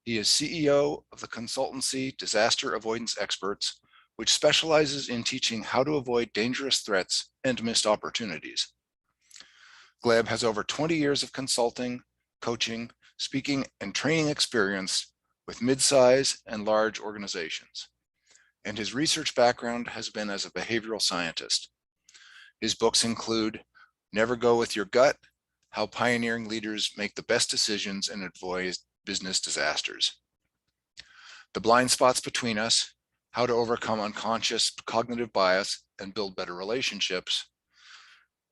He is CEO of the consultancy Disaster Avoidance Experts, which specializes in teaching how to avoid dangerous threats and missed opportunities. Gleb has over 20 years of consulting, coaching, speaking, and training experience with mid-size and large organizations. And his research background has been as a behavioral scientist. His books include Never Go With Your Gut, How Pioneering Leaders Make the Best Decisions and Avoid Business Disasters. The Blind Spots Between Us, How to Overcome Unconscious Cognitive Bias and Build Better Relationships,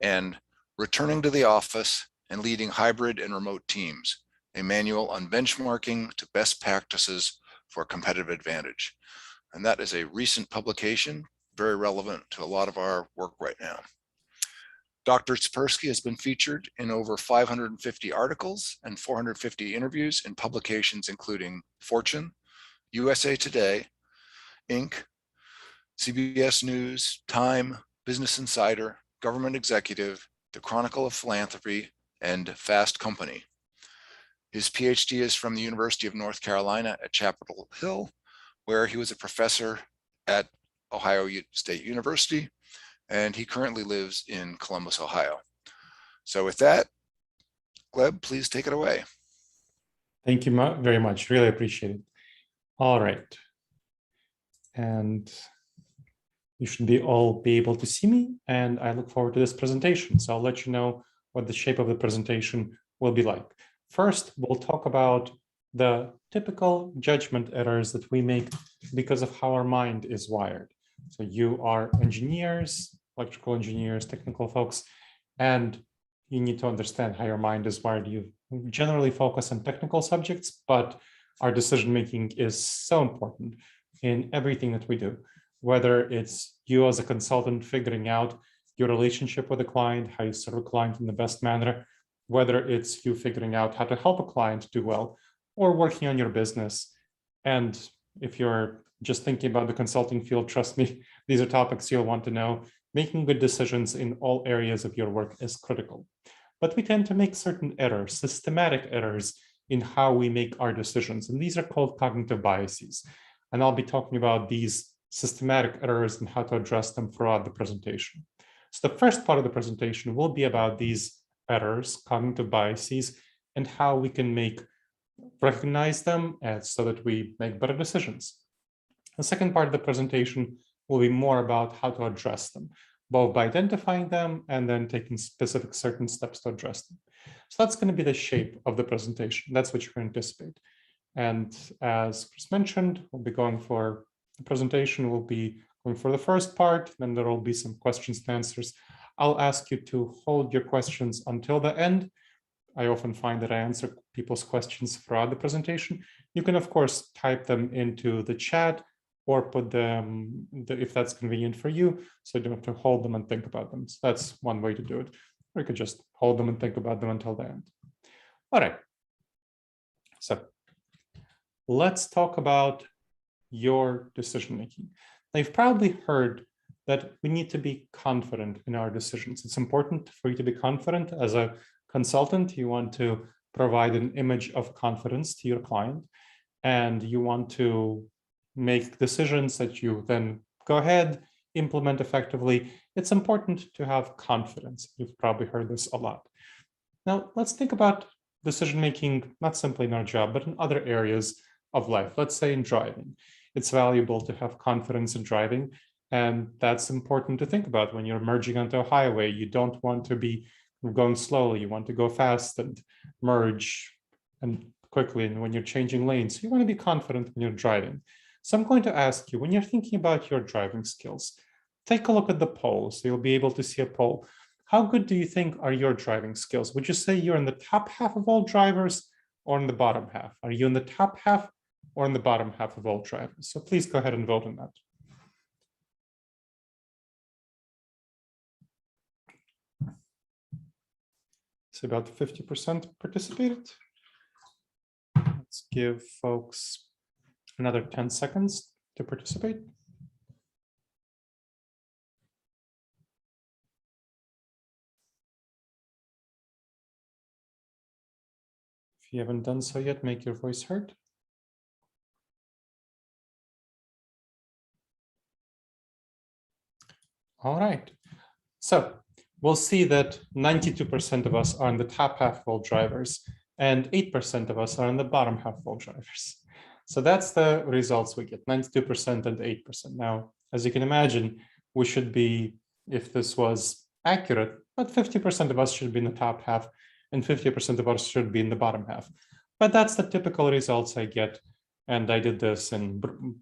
and Returning to the Office and Leading Hybrid and Remote Teams, a manual on benchmarking to best practices for competitive advantage. And that is a recent publication, very relevant to a lot of our work right now. Dr. Spursky has been featured in over 550 articles and 450 interviews in publications including Fortune, USA Today, Inc., CBS News, Time, Business Insider, Government Executive, The Chronicle of Philanthropy, and Fast Company. His PhD is from the University of North Carolina at Chapel Hill, where he was a professor at Ohio State University, and he currently lives in Columbus, Ohio. So with that, Gleb, please take it away. Thank you very much. Really appreciate it. All right. And you should all be able to see me, and I look forward to this presentation. So I'll let you know what the shape of the presentation will be like. First, we'll talk about the typical judgment errors that we make because of how our mind is wired. So you are engineers, electrical engineers, technical folks, and you need to understand how your mind is wired. You generally focus on technical subjects, but our decision-making is so important in everything that we do, whether it's you as a consultant figuring out your relationship with a client, how you serve a client in the best manner, whether it's you figuring out how to help a client do well, or working on your business. And if you're just thinking about the consulting field, trust me, these are topics you'll want to know. Making good decisions in all areas of your work is critical. But we tend to make certain errors, systematic errors in how we make our decisions. And these are called cognitive biases. And I'll be talking about these systematic errors and how to address them throughout the presentation. So the first part of the presentation will be about these errors, cognitive biases, and how we can recognize them so that we make better decisions. The second part of the presentation will be more about how to address them, both by identifying them and then taking specific certain steps to address them. So that's going to be the shape of the presentation. That's what you can anticipate. And as Chris mentioned, we'll be going for the presentation. We'll be going for the first part, then there will be some questions and answers. I'll ask you to hold your questions until the end. I often find that I answer people's questions throughout the presentation. You can, of course, type them into the chat or put them, if that's convenient for you, so you don't have to hold them and think about them. So that's one way to do it. Or you could just hold them and think about them until the end. All right. So let's talk about your decision-making. Now, you've probably heard that we need to be confident in our decisions. It's important for you to be confident. As a consultant, you want to provide an image of confidence to your client, and you want to make decisions that you then go ahead, implement effectively. It's important to have confidence. You've probably heard this a lot. Now, let's think about decision-making, not simply in our job, but in other areas of life. Let's say in driving. It's valuable to have confidence in driving, and that's important to think about when you're merging onto a highway. You don't want to be going slowly. You want to go fast and merge and quickly. And when you're changing lanes, you want to be confident when you're driving. So I'm going to ask you, when you're thinking about your driving skills, take a look at the poll. So you'll be able to see a poll. How good do you think are your driving skills? Would you say you're in the top half of all drivers or in the bottom half? Are you in the top half or in the bottom half of all drivers? So please go ahead and vote on that. So about 50% participated. Let's give folks another 10 seconds to participate. If you haven't done so yet, make your voice heard. All right. So we'll see that 92% of us are in the top half of all drivers and 8% of us are in the bottom half of all drivers. So that's the results we get, 92% and 8%. Now, as you can imagine, we should be, if this was accurate, but 50% of us should be in the top half and 50% of us should be in the bottom half. But that's the typical results I get. And I did this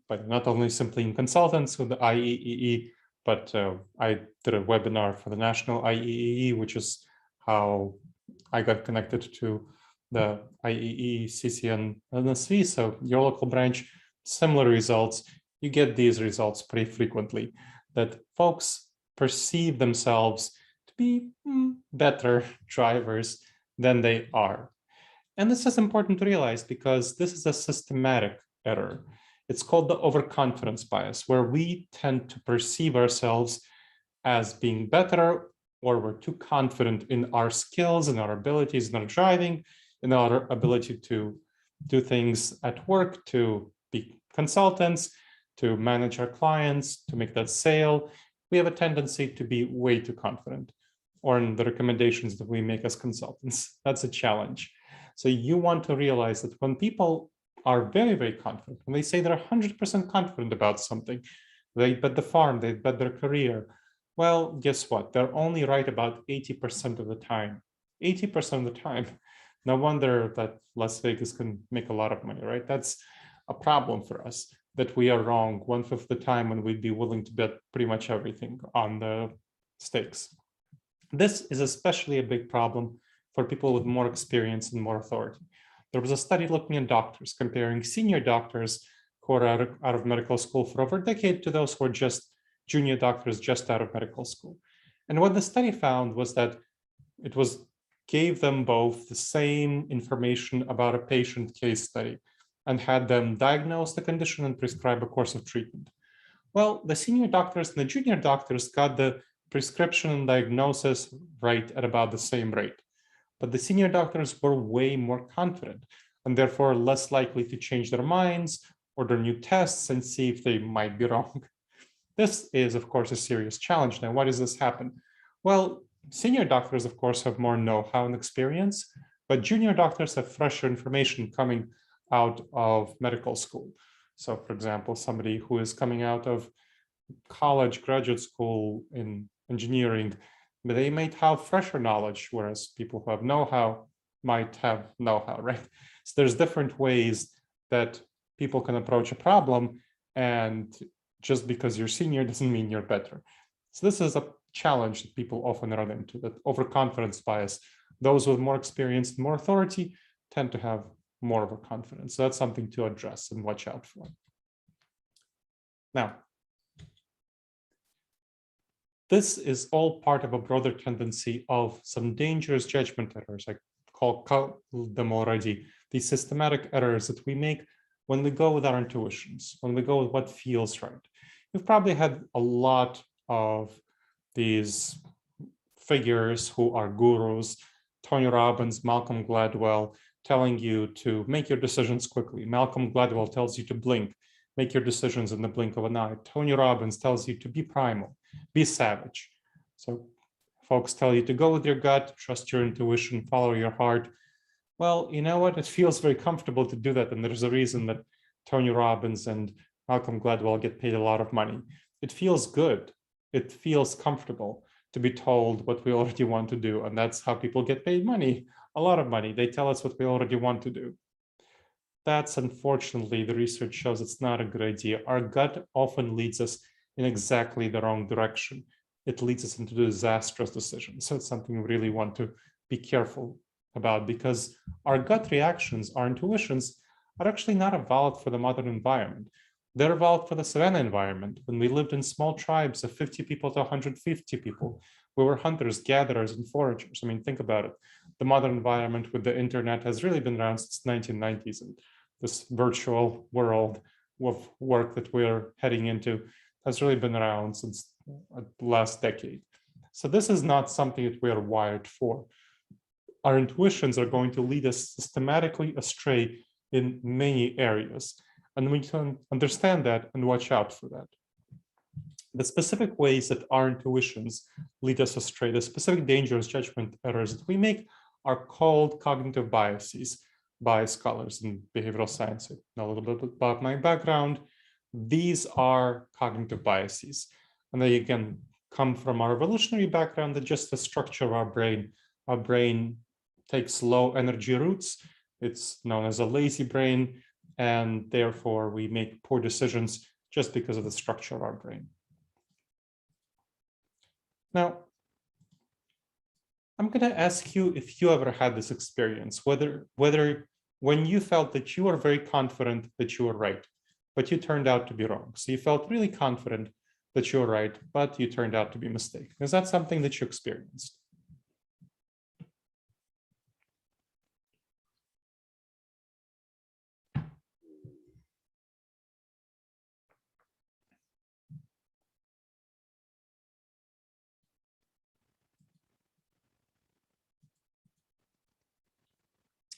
but not only simply in consultants with the IEEE, but I did a webinar for the national IEEE, which is how I got connected to the IEEE CNSV. So your local branch, similar results. You get these results pretty frequently, that folks perceive themselves to be better drivers than they are. And this is important to realize because this is a systematic error. It's called the overconfidence bias, where we tend to perceive ourselves as being better, or we're too confident in our skills and our abilities in our driving, in our ability to do things at work, to be consultants, to manage our clients, to make that sale. We have a tendency to be way too confident, or in the recommendations that we make as consultants. That's a challenge. So you want to realize that when people are very, very confident, when they say they're 100% confident about something, they bet the farm, they bet their career. Well, guess what? They're only right about 80% of the time. 80% of the time. No wonder that Las Vegas can make a lot of money, right? That's a problem for us, that we are wrong 1/5 of the time when we'd be willing to bet pretty much everything on the stakes. This is especially a big problem for people with more experience and more authority. There was a study looking at doctors, comparing senior doctors who are out of medical school for over a decade to those who are just junior doctors just out of medical school. And what the study found was that it gave them both the same information about a patient case study and had them diagnose the condition and prescribe a course of treatment. Well, the senior doctors and the junior doctors got the prescription and diagnosis right at about the same rate. But the senior doctors were way more confident and therefore less likely to change their minds, order new tests, and see if they might be wrong. This is, of course, a serious challenge. Now, why does this happen? Well, senior doctors, of course, have more know-how and experience, but junior doctors have fresher information coming out of medical school. So, for example, somebody who is coming out of college, graduate school in engineering, they might have fresher knowledge, whereas people who have know-how might have know-how, right? So there's different ways that people can approach a problem, and just because you're senior doesn't mean you're better. So this is a challenge that people often run into, that overconfidence bias. Those with more experience and more authority tend to have more of a confidence. So that's something to address and watch out for. Now, this is all part of a broader tendency of some dangerous judgment errors. I call them already, these systematic errors that we make when we go with our intuitions, when we go with what feels right. You've probably had a lot of these figures who are gurus, Tony Robbins, Malcolm Gladwell, telling you to make your decisions quickly. Malcolm Gladwell tells you to blink, make your decisions in the blink of an eye. Tony Robbins tells you to be primal, be savage. So folks tell you to go with your gut, trust your intuition, follow your heart. Well, you know what? It feels very comfortable to do that. And there's a reason that Tony Robbins and Malcolm Gladwell get paid a lot of money. It feels good. It feels comfortable to be told what we already want to do. And that's how people get paid money, a lot of money. They tell us what we already want to do. That's, unfortunately, the research shows it's not a good idea. Our gut often leads us in exactly the wrong direction. It leads us into disastrous decisions. So it's something we really want to be careful about, because our gut reactions, our intuitions, are actually not valid for the modern environment. They're valid for the savanna environment. When we lived in small tribes of 50 people to 150 people, we were hunters, gatherers, and foragers. I mean, think about it. The modern environment with the internet has really been around since the 1990s, and this virtual world of work that we're heading into has really been around since the last decade. So this is not something that we are wired for. Our intuitions are going to lead us systematically astray in many areas, and we can understand that and watch out for that. The specific ways that our intuitions lead us astray, the specific dangerous judgment errors that we make are called cognitive biases by scholars in behavioral science. I know a little bit about my background. These are cognitive biases. And they, again, come from our evolutionary background, that just the structure of our brain. Our brain takes low energy routes. It's known as a lazy brain. And therefore, we make poor decisions just because of the structure of our brain. Now, I'm going to ask you if you ever had this experience, whether when you felt that you were very confident that you were right, but you turned out to be wrong. So you felt really confident that you were right, but you turned out to be mistaken. Is that something that you experienced?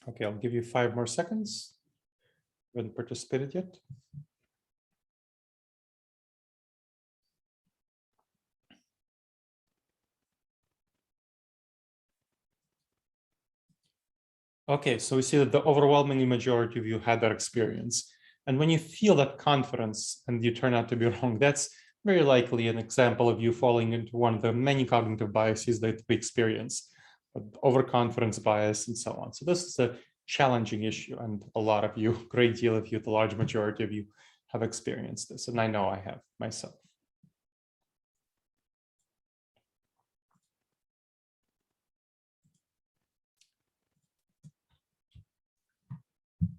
Okay, I'll give you 5 more seconds. You haven't participated yet. Okay, so we see that the overwhelming majority of you had that experience. And when you feel that confidence and you turn out to be wrong, that's very likely an example of you falling into one of the many cognitive biases that we experience, overconfidence bias and so on. So this is a challenging issue, and a lot of you, great deal of you, the large majority of you have experienced this, and I know I have myself.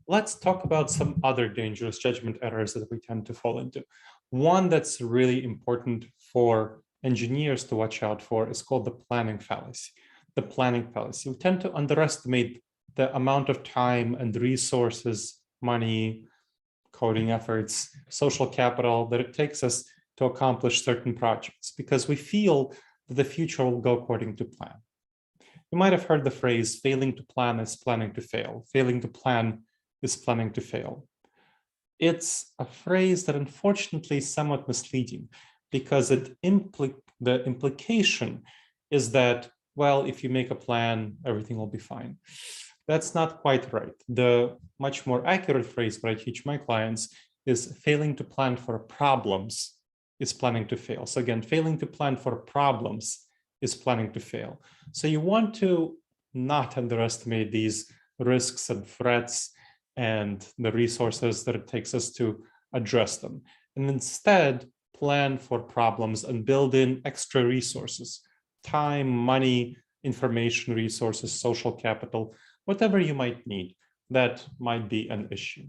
Let's talk about some other dangerous judgment errors that we tend to fall into. One that's really important for engineers to watch out for is called the planning fallacy. The planning fallacy. We tend to underestimate the amount of time and resources, money, coding efforts, social capital that it takes us to accomplish certain projects because we feel that the future will go according to plan. You might have heard the phrase, failing to plan is planning to fail. Failing to plan is planning to fail. It's a phrase that unfortunately is somewhat misleading because the implication is that, well, if you make a plan, everything will be fine. That's not quite right. The much more accurate phrase that I teach my clients is failing to plan for problems is planning to fail. So again, failing to plan for problems is planning to fail. So you want to not underestimate these risks and threats and the resources that it takes us to address them. And instead, plan for problems and build in extra resources, time, money, information resources, social capital, whatever you might need, that might be an issue.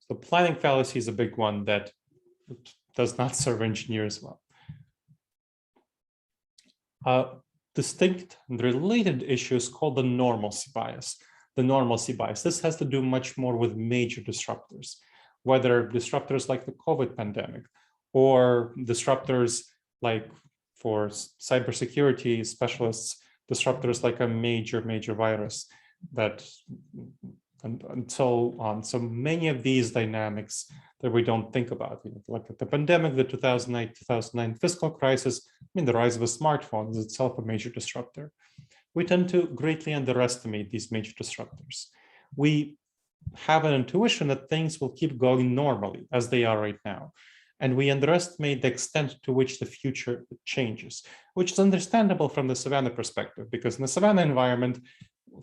So planning fallacy is a big one that does not serve engineers well. Distinct and related issue is called the normalcy bias. The normalcy bias. This has to do much more with major disruptors, whether disruptors like the COVID pandemic or disruptors like for cybersecurity specialists, disruptors like a major virus that and so on. So many of these dynamics that we don't think about, like the pandemic, the 2008-2009 fiscal crisis, I mean, the rise of a smartphone is itself a major disruptor. We tend to greatly underestimate these major disruptors. We have an intuition that things will keep going normally as they are right now. And we underestimate the extent to which the future changes, which is understandable from the Savannah perspective, because in the Savannah environment,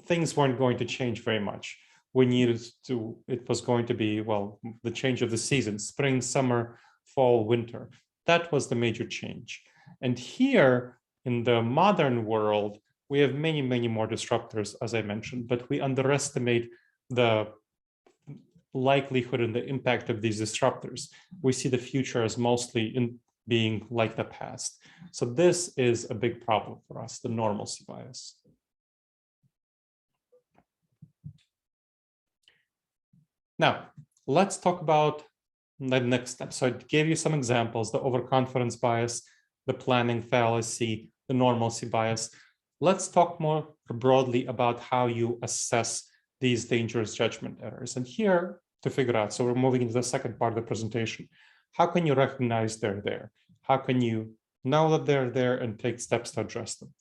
things weren't going to change very much. We needed to, it was going to be, well, the change of the season, spring, summer, fall, winter. That was the major change. And here in the modern world, we have many more disruptors, as I mentioned, but we underestimate the likelihood and the impact of these disruptors. We see the future as mostly in being like the past. So this is a big problem for us, the normalcy bias. Now, let's talk about the next step. So I gave you some examples, the overconfidence bias, the planning fallacy, the normalcy bias. Let's talk more broadly about how you assess these dangerous judgment errors. And here to figure out, so we're moving into the second part of the presentation. How can you recognize they're there? How can you know that they're there and take steps to address them?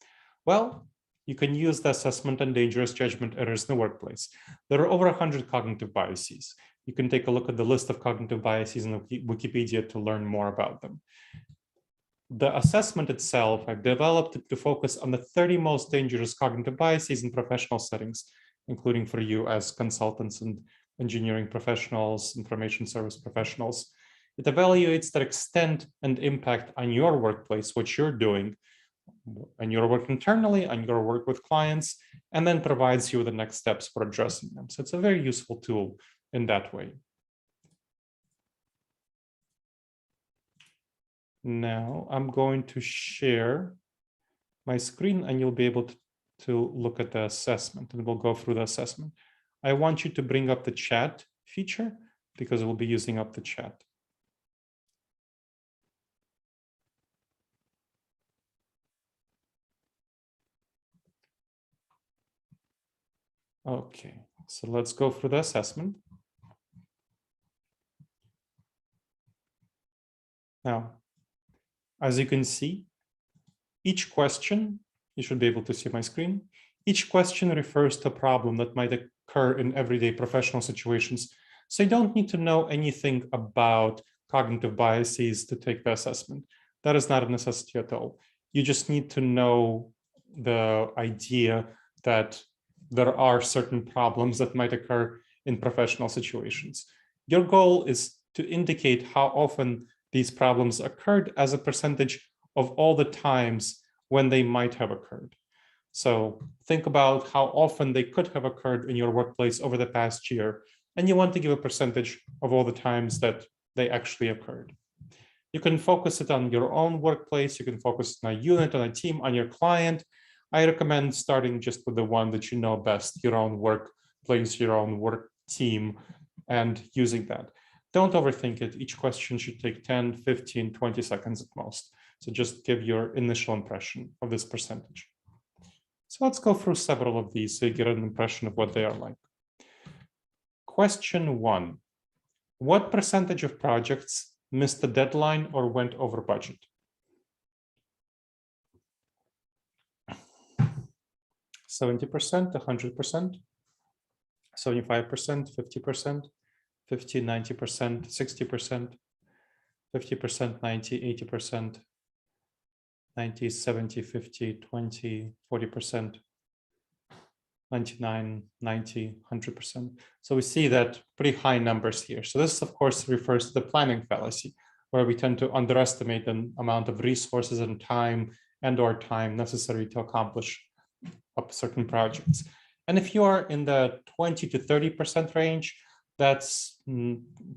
Well, you can use the assessment and dangerous judgment errors in the workplace. There are over 100 cognitive biases. You can take a look at the list of cognitive biases in Wikipedia to learn more about them. The assessment itself, I've developed it to focus on the 30 most dangerous cognitive biases in professional settings, including for you as consultants and engineering professionals, information service professionals. It evaluates their extent and impact on your workplace, what you're doing, and your work internally, and your work with clients, and then provides you with the next steps for addressing them. So it's a very useful tool in that way. Now I'm going to share my screen and you'll be able to look at the assessment, and we'll go through the assessment. I want you to bring up the chat feature because we'll be using up the chat. Okay, so let's go through the assessment. Now, as you can see, each question, you should be able to see my screen, each question refers to a problem that might occur in everyday professional situations. So you don't need to know anything about cognitive biases to take the assessment. That is not a necessity at all. You just need to know the idea that there are certain problems that might occur in professional situations. Your goal is to indicate how often these problems occurred as a percentage of all the times when they might have occurred. So think about how often they could have occurred in your workplace over the past year, and you want to give a percentage of all the times that they actually occurred. You can focus it on your own workplace, you can focus on a unit, on a team, on your client. I recommend starting just with the one that you know best, your own workplace, your own work team, and using that. Don't overthink it. Each question should take 10, 15, 20 seconds at most. So just give your initial impression of this percentage. So let's go through several of these so you get an impression of what they are like. Question 1. What percentage of projects missed the deadline or went over budget? 70%, 100%, 75%, 50%, 50, 90%, 60%, 50%, 90, 80%, 90, 70, 50, 20, 40%, 99, 90, 100%. So we see that pretty high numbers here. So this, of course, refers to the planning fallacy, where we tend to underestimate the amount of resources and time necessary to accomplish certain projects. And if you are in the 20 to 30% range, that's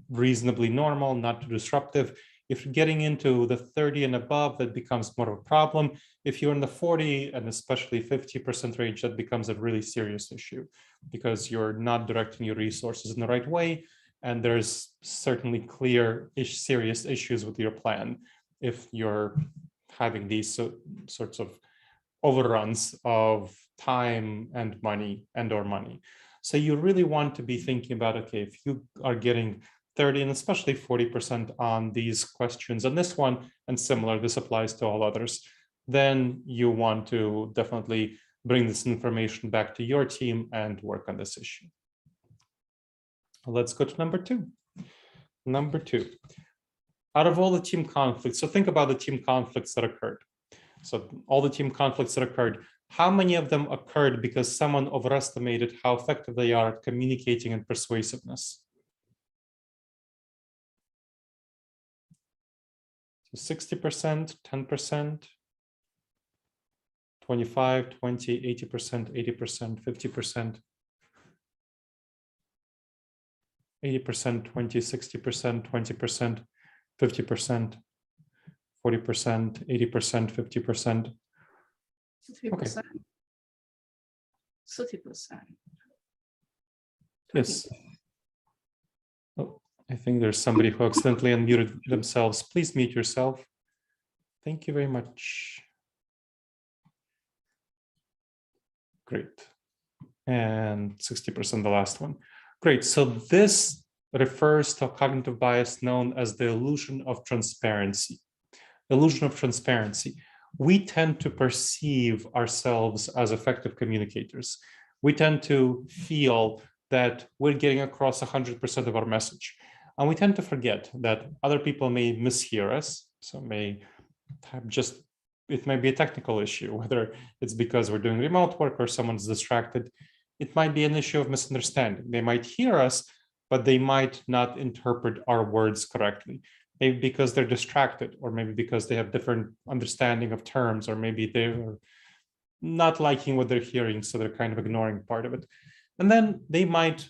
reasonably normal, not too disruptive. If you're getting into the 30 and above, that becomes more of a problem. If you're in the 40 and especially 50% range, that becomes a really serious issue because you're not directing your resources in the right way. And there's certainly clear serious issues with your plan if you're having these sorts of overruns of time and money or money. So you really want to be thinking about, okay, if you are getting 30 and especially 40% on these questions, and this one and similar, this applies to all others, then you want to definitely bring this information back to your team and work on this issue. Let's go to number 2. Number 2, out of all the team conflicts, so think about the team conflicts that occurred. So all the team conflicts that occurred, how many of them occurred because someone overestimated how effective they are at communicating and persuasiveness? So 60%, 10%, 25, 20, 80%, 80%, 50%, 80%, 20, 60%, 20%, 50%, 40%, 80%, 50%. 30%. 30%. Yes. Oh, I think there's somebody who accidentally unmuted themselves. Please mute yourself. Thank you very much. Great. And 60% the last one. Great. So this refers to a cognitive bias known as the illusion of transparency. illusion of transparency. We tend to perceive ourselves as effective communicators. We tend to feel that we're getting across 100% of our message. And we tend to forget that other people may mishear us, so may have it may be a technical issue, whether it's because we're doing remote work or someone's distracted. It might be an issue of misunderstanding. They might hear us, but they might not interpret our words correctly. Maybe because they're distracted, or maybe because they have different understanding of terms, or maybe they're not liking what they're hearing, so they're kind of ignoring part of it. And then they might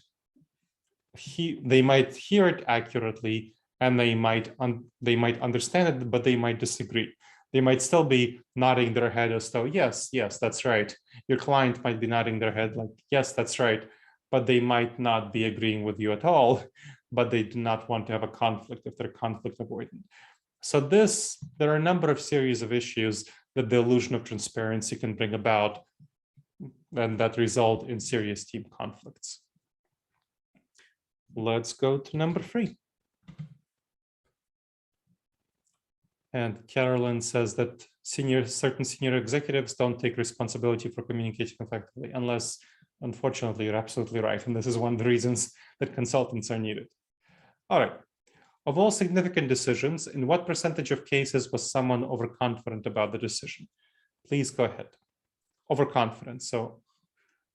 hear it accurately, and they might understand it, but they might disagree. They might still be nodding their head as though, yes, that's right. Your client might be nodding their head like, yes, that's right, but they might not be agreeing with you at all, but they do not want to have a conflict if they're conflict avoidant. So there are a number of series of issues that the illusion of transparency can bring about, and that result in serious team conflicts. Let's go to number 3. And Carolyn says that certain senior executives don't take responsibility for communicating effectively, unless, unfortunately, you're absolutely right. And this is one of the reasons that consultants are needed. All right. Of all significant decisions, in what percentage of cases was someone overconfident about the decision? Please go ahead. Overconfident. So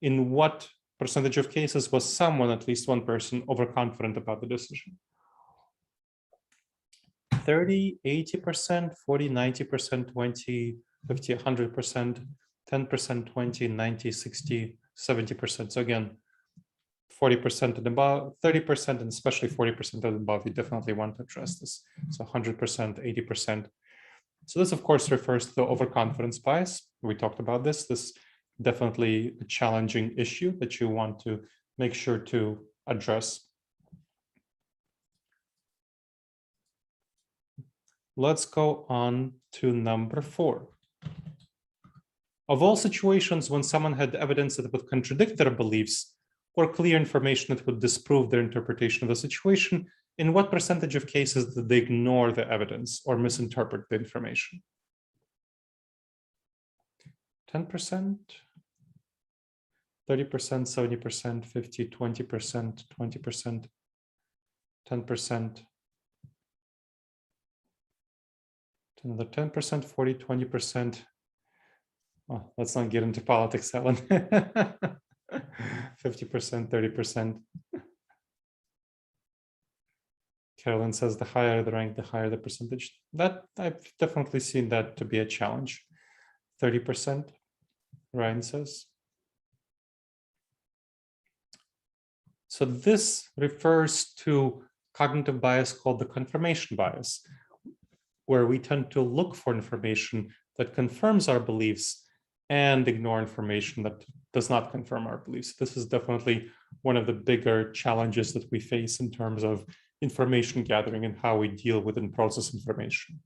in what percentage of cases was someone, at least one person, overconfident about the decision? 30, 80%, 40, 90%, 20, 50, 100%, 10%, 20, 90, 60, 70%. So again, 40% and above, 30%, and especially 40% and above, you definitely want to address this. So 100%, 80%. So this, of course, refers to the overconfidence bias. We talked about this. This definitely a challenging issue that you want to make sure to address. Let's go on to number 4. Of all situations when someone had evidence that would contradict their beliefs or clear information that would disprove their interpretation of the situation, in what percentage of cases did they ignore the evidence or misinterpret the information? 10%, 30%, 70%, 50, 20%, 20%, 10%, another 10%, 40, 20%. Oh, let's not get into politics, Ellen. 50%, 30%. Carolyn says the higher the rank, the higher the percentage. That I've definitely seen that to be a challenge. 30%, Ryan says. So this refers to cognitive bias called the confirmation bias, where we tend to look for information that confirms our beliefs and ignore information that does not confirm our beliefs. This is definitely one of the bigger challenges that we face in terms of information gathering and how we deal with and process information.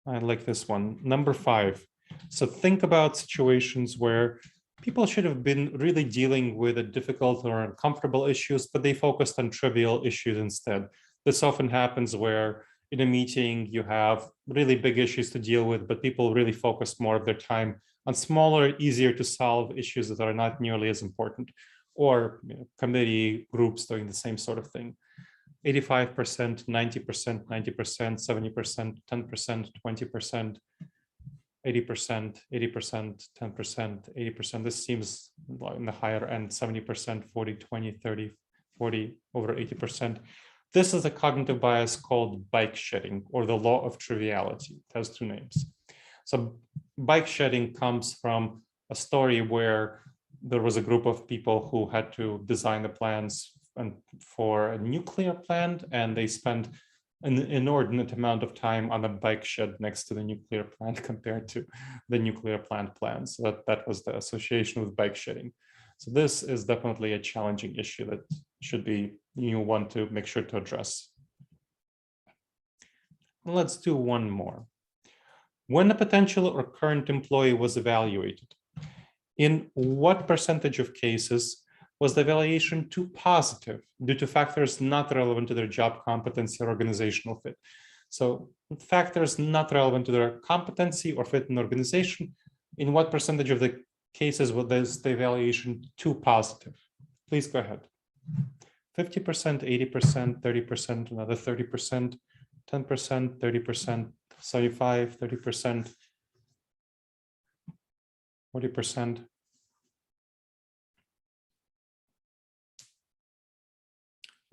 I like this one. Number 5. So think about situations where people should have been really dealing with a difficult or uncomfortable issues, but they focused on trivial issues instead. This often happens where in a meeting you have really big issues to deal with, but people really focus more of their time on smaller, easier to solve issues that are not nearly as important, or committee groups doing the same sort of thing. 85%, 90%, 90%, 70%, 10%, 20%, 80%, 80%, 10%, 80%. This seems in the higher end, 70%, 40, 20, 30, 40, over 80%. This is a cognitive bias called bike shedding, or the law of triviality. It has 2 names. So bike shedding comes from a story where there was a group of people who had to design the plans for a nuclear plant, and they spent an inordinate amount of time on a bike shed next to the nuclear plant compared to the nuclear plant plans. So that was the association with bike shedding. So this is definitely a challenging issue that you want to make sure to address. Let's do one more. When a potential or current employee was evaluated, in what percentage of cases Was the evaluation too positive due to factors not relevant to their job competency or organizational fit? So factors not relevant to their competency or fit in organization, in what percentage of the cases was the evaluation too positive? Please go ahead. 50%, 80%, 30%, another 30%, 10%, 30%, 75, 30%, 40%.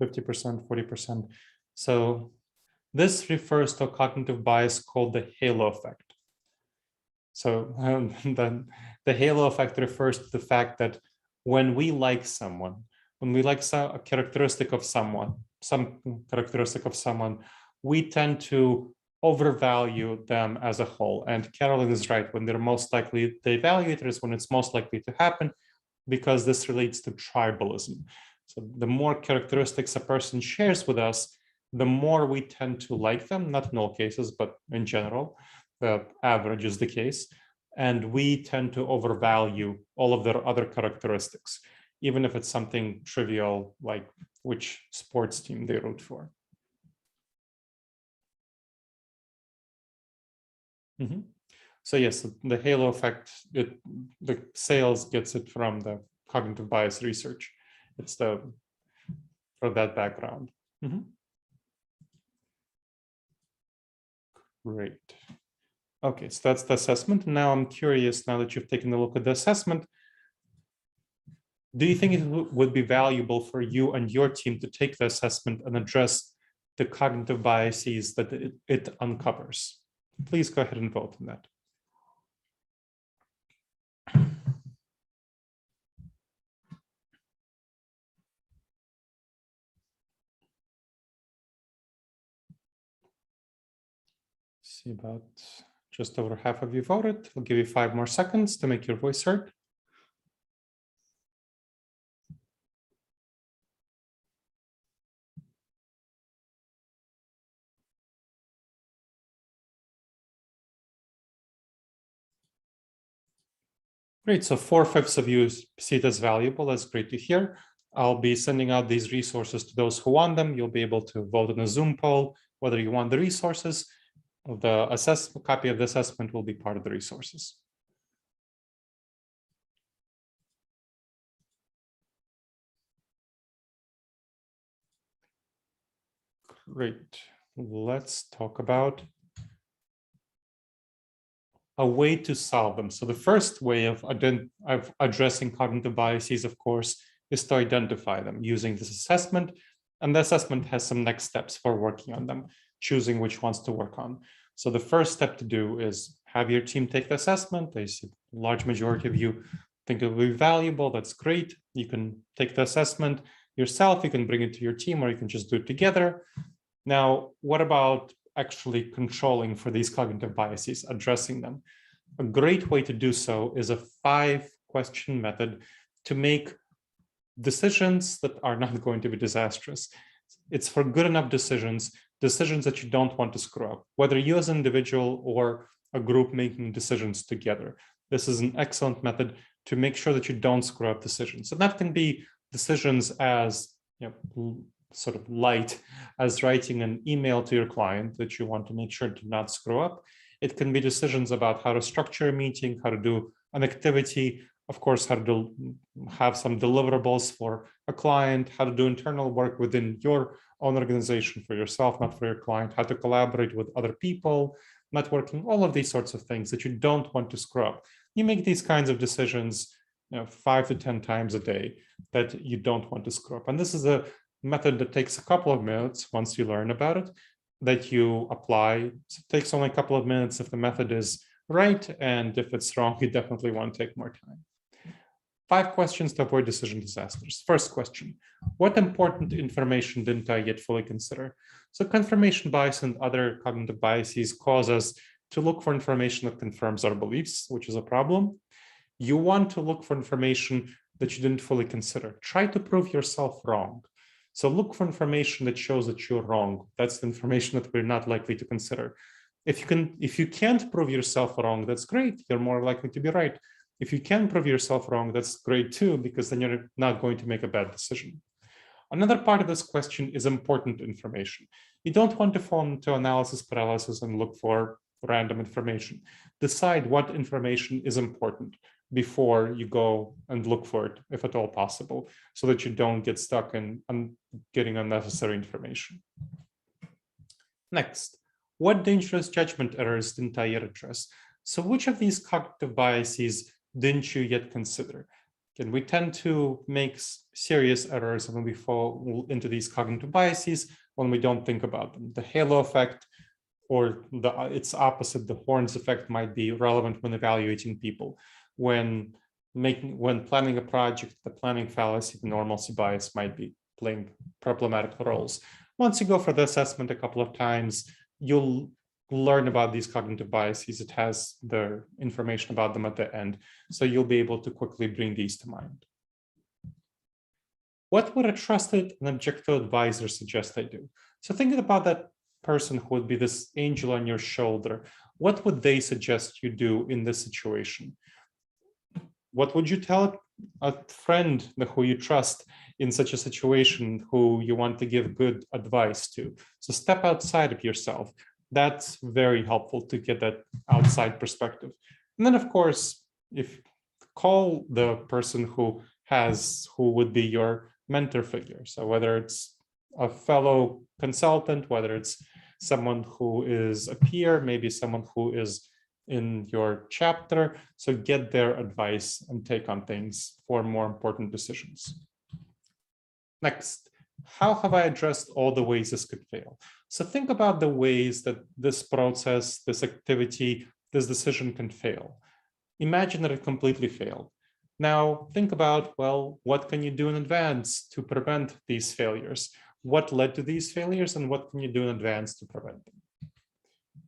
50%, 40%. So this refers to a cognitive bias called the halo effect. So the halo effect refers to the fact that when we like someone, when we like a characteristic of someone, some characteristic of someone, we tend to overvalue them as a whole. And Carolyn is right. When they're most likely, the evaluator is when it's most likely to happen, because this relates to tribalism. So the more characteristics a person shares with us, the more we tend to like them, not in all cases, but in general, the average is the case. And we tend to overvalue all of their other characteristics, even if it's something trivial, like which sports team they root for. So yes, the halo effect, the sales gets it from the cognitive bias research. It's for that background. Great. Okay, so that's the assessment. Now I'm curious, now that you've taken a look at the assessment, do you think it would be valuable for you and your team to take the assessment and address the cognitive biases that it uncovers? Please go ahead and vote on that. See, about just over half of you voted. I'll give you 5 more seconds to make your voice heard. Great, so 4/5 of you see it as valuable. That's great to hear. I'll be sending out these resources to those who want them. You'll be able to vote in a Zoom poll whether you want the resources. The copy of the assessment will be part of the resources. Great. Let's talk about a way to solve them. So the first way of addressing cognitive biases, of course, is to identify them using this assessment. And the assessment has some next steps for working on them, choosing which ones to work on. So the first step to do is have your team take the assessment. I see a large majority of you think it will be valuable. That's great. You can take the assessment yourself. You can bring it to your team, or you can just do it together. Now, what about actually controlling for these cognitive biases, addressing them? A great way to do so is a 5-question method to make decisions that are not going to be disastrous. It's for good enough decisions that you don't want to screw up, whether you as an individual or a group making decisions together. This is an excellent method to make sure that you don't screw up decisions. And that can be decisions as, sort of light as writing an email to your client that you want to make sure to not screw up. It can be decisions about how to structure a meeting, how to do an activity, of course, how to have some deliverables for a client, how to do internal work within your own organization for yourself, not for your client, how to collaborate with other people, networking, all of these sorts of things that you don't want to screw up. You make these kinds of decisions 5 to 10 times a day that you don't want to screw up. And this is a method that takes a couple of minutes once you learn about it, that you apply. So it takes only a couple of minutes if the method is right, and if it's wrong, you definitely want to take more time. 5 questions to avoid decision disasters. First question, what important information didn't I yet fully consider? So confirmation bias and other cognitive biases cause us to look for information that confirms our beliefs, which is a problem. You want to look for information that you didn't fully consider. Try to prove yourself wrong. So look for information that shows that you're wrong. That's the information that we're not likely to consider. If you can't prove yourself wrong, that's great. You're more likely to be right. If you can prove yourself wrong, that's great too, because then you're not going to make a bad decision. Another part of this question is important information. You don't want to fall into analysis paralysis and look for random information. Decide what information is important before you go and look for it, if at all possible, so that you don't get stuck in getting unnecessary information. Next, what dangerous judgment errors didn't I yet address? So which of these cognitive biases didn't you yet consider? Again, we tend to make serious errors when we fall into these cognitive biases when we don't think about them. The halo effect, or its opposite, the horns effect, might be relevant when evaluating people. When planning a project, the planning fallacy, the normalcy bias might be playing problematic roles. Once you go for the assessment a couple of times, you'll learn about these cognitive biases. It has the information about them at the end, so you'll be able to quickly bring these to mind. What would a trusted and objective advisor suggest I do? So thinking about that person who would be this angel on your shoulder, what would they suggest you do in this situation? What would you tell a friend who you trust in such a situation, who you want to give good advice to? So step outside of yourself. That's very helpful to get that outside perspective. And then, of course, if call the person who would be your mentor figure. So whether it's a fellow consultant, whether it's someone who is a peer, maybe someone who is in your chapter. So get their advice and take on things for more important decisions. Next, how have I addressed all the ways this could fail? So think about the ways that this process, this activity, this decision can fail. Imagine that it completely failed. Now think about, well, what can you do in advance to prevent these failures? What led to these failures, and what can you do in advance to prevent them?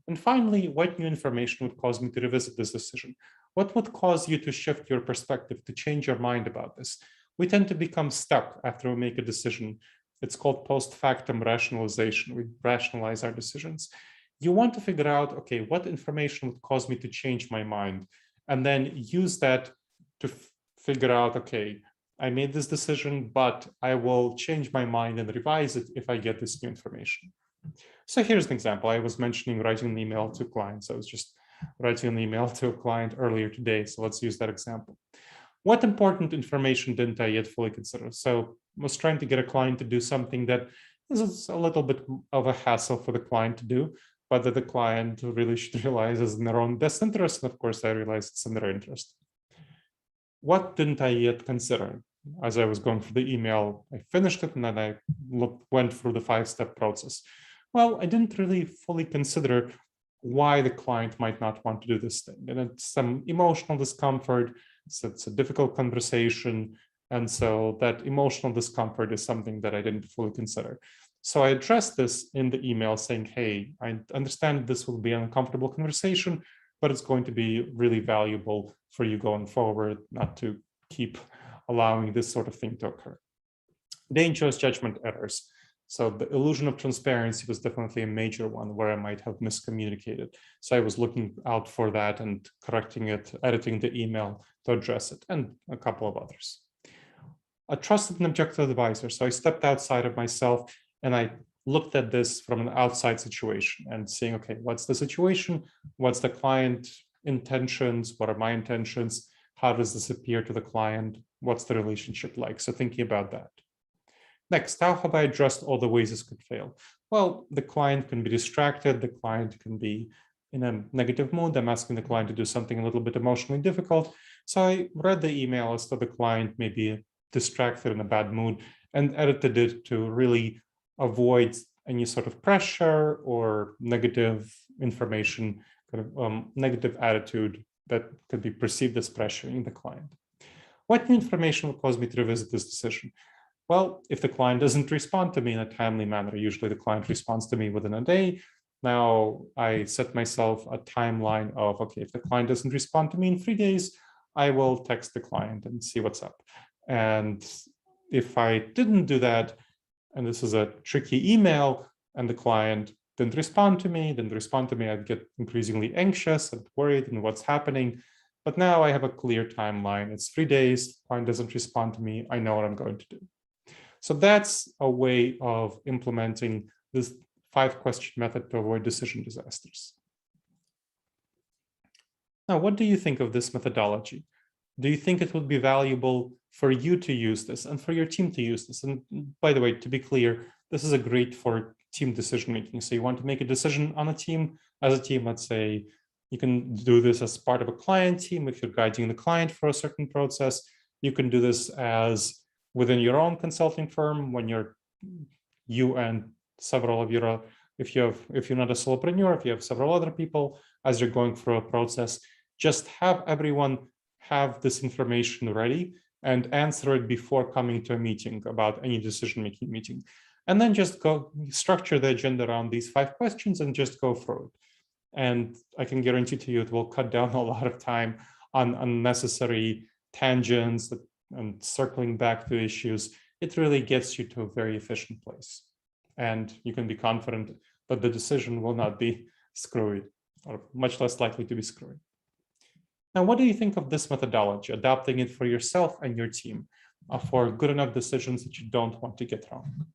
And finally, what new information would cause me to revisit this decision? What would cause you to shift your perspective, to change your mind about this? We tend to become stuck after we make a decision. It's called post-factum rationalization. We rationalize our decisions. You want to figure out, okay, what information would cause me to change my mind? And then use that to figure out, okay, I made this decision, but I will change my mind and revise it if I get this new information. So here's an example. I was mentioning writing an email to clients. I was just writing an email to a client earlier today. So let's use that example. What important information didn't I yet fully consider? So I was trying to get a client to do something that is a little bit of a hassle for the client to do, but that the client really should realize is in their own best interest. And of course, I realized it's in their interest. What didn't I yet consider? As I was going through the email, I finished it and then I went through the 5-step process. Well, I didn't really fully consider why the client might not want to do this thing. And it's some emotional discomfort. So it's a difficult conversation. And so that emotional discomfort is something that I didn't fully consider. So I addressed this in the email saying, hey, I understand this will be an uncomfortable conversation, but it's going to be really valuable for you going forward, not to keep allowing this sort of thing to occur. Dangerous judgment errors. So the illusion of transparency was definitely a major one where I might have miscommunicated. So I was looking out for that and correcting it, editing the email to address it, and a couple of others. A trusted and objective advisor. So I stepped outside of myself and I looked at this from an outside situation and seeing, okay, what's the situation? What's the client intentions? What are my intentions? How does this appear to the client? What's the relationship like? So thinking about that. Next, how have I addressed all the ways this could fail? Well, the client can be distracted. The client can be in a negative mood. I'm asking the client to do something a little bit emotionally difficult. So I read the email as though the client may be distracted in a bad mood and edited it to really avoid any sort of pressure or negative information, kind of negative attitude that could be perceived as pressuring the client. What new information will cause me to revisit this decision? Well, if the client doesn't respond to me in a timely manner, usually the client responds to me within a day. Now I set myself a timeline of, okay, if the client doesn't respond to me in 3 days, I will text the client and see what's up. And if I didn't do that, and this is a tricky email, and the client didn't respond to me, I'd get increasingly anxious and worried and what's happening. But now I have a clear timeline. It's 3 days. Client doesn't respond to me. I know what I'm going to do. So that's a way of implementing this 5-question method to avoid decision disasters. Now, what do you think of this methodology? Do you think it would be valuable for you to use this and for your team to use this? And by the way, to be clear, this is a great for team decision making. So you want to make a decision on a team, as a team, let's say you can do this as part of a client team if you're guiding the client for a certain process. You can do this as within your own consulting firm when you and several of your, if you're not a solopreneur, if you have several other people as you're going through a process, just have everyone have this information ready and answer it before coming to a meeting about any decision-making meeting. And then just go structure the agenda around these 5 questions and just go through it. And I can guarantee to you it will cut down a lot of time on unnecessary tangents and circling back to issues. It really gets you to a very efficient place. And you can be confident that the decision will not be screwy, or much less likely to be screwy. Now, what do you think of this methodology, adopting it for yourself and your team for good enough decisions that you don't want to get wrong?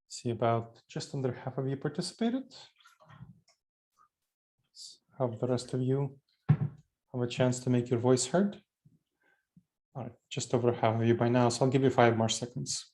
See, about just under half of you participated. Have the rest of you have a chance to make your voice heard? All right, just over half of you by now, so I'll give you 5 more seconds.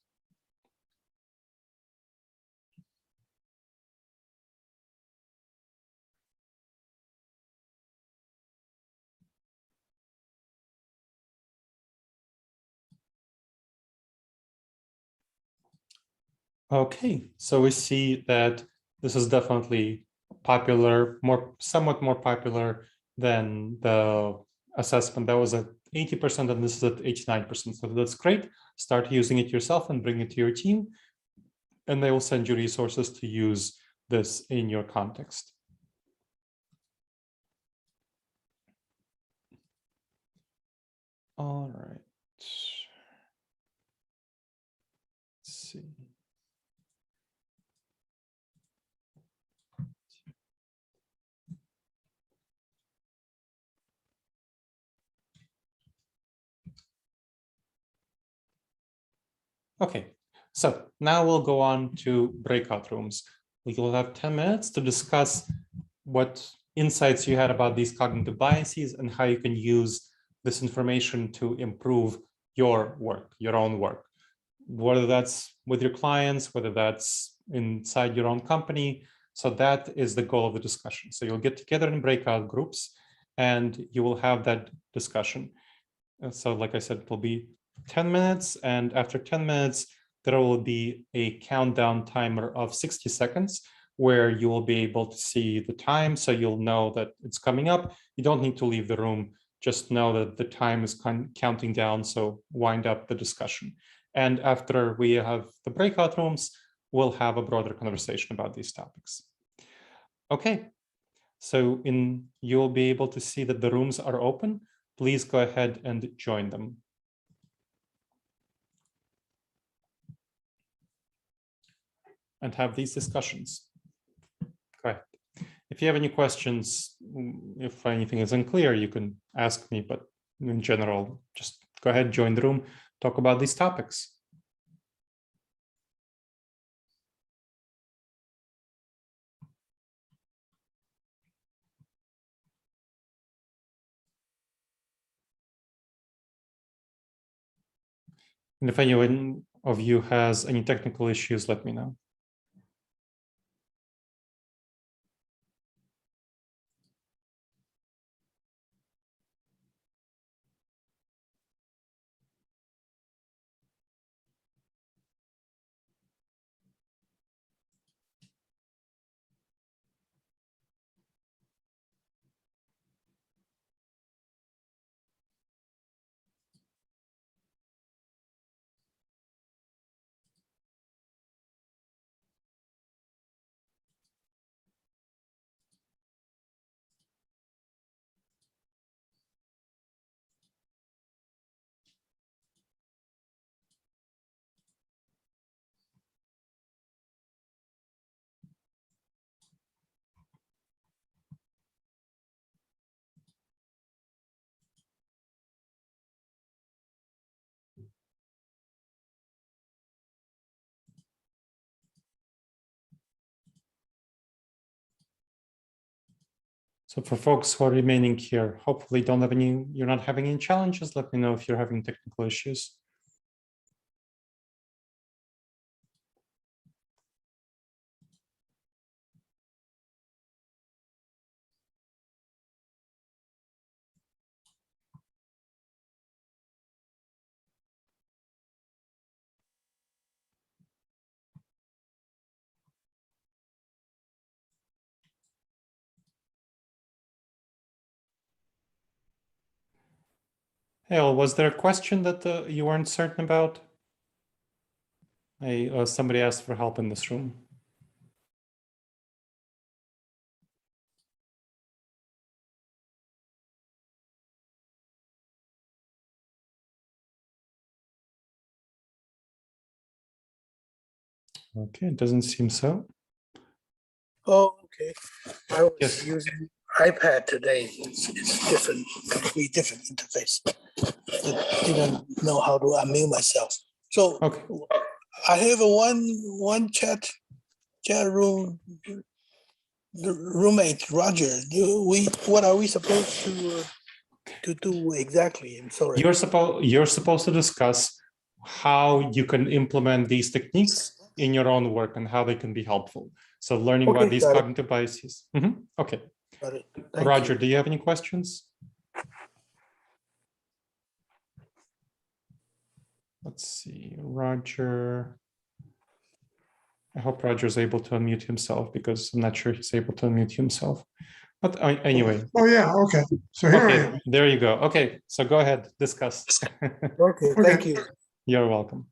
Okay, so we see that this is definitely popular, somewhat more popular than the assessment. That was at 80% and this is at 89%. So that's great. Start using it yourself and bring it to your team, and they will send you resources to use this in your context. All right. Let's see. Okay, so now we'll go on to breakout rooms. We will have 10 minutes to discuss what insights you had about these cognitive biases and how you can use this information to improve your work, your own work, whether that's with your clients, whether that's inside your own company. So that is the goal of the discussion. So you'll get together in breakout groups and you will have that discussion. So like I said, it will be 10 minutes, and after 10 minutes, there will be a countdown timer of 60 seconds where you will be able to see the time. So you'll know that it's coming up. You don't need to leave the room. Just know that the time is counting down. So wind up the discussion. And after we have the breakout rooms, we'll have a broader conversation about these topics. Okay, so you'll be able to see that the rooms are open. Please go ahead and join them. And have these discussions. Go ahead. If you have any questions, if anything is unclear, you can ask me, but in general, just go ahead, join the room, talk about these topics. And if anyone of you has any technical issues, let me know. So for folks who are remaining here, hopefully you're not having any challenges. Let me know if you're having technical issues. Hale, was there a question that you weren't certain about? Somebody asked for help in this room. Okay, it doesn't seem so. Oh, okay. I was Yes. using iPad today. It's different, completely different interface. I didn't know how to unmute myself. So Okay. I have a one chat room roommate, Roger. What are we supposed to do exactly? I'm sorry. You're supposed to discuss how you can implement these techniques in your own work and how they can be helpful. So learning Okay, about these got it. cognitive biases. Mhm. Okay. Got it. Thank Roger, you. do you have any questions? Let's see, Roger. I hope Roger is able to unmute himself because I'm not sure he's able to unmute himself. But anyway. Oh, yeah, okay. So here I Okay, am. there you go. Okay, so go ahead, discuss. Okay, thank you. You're welcome.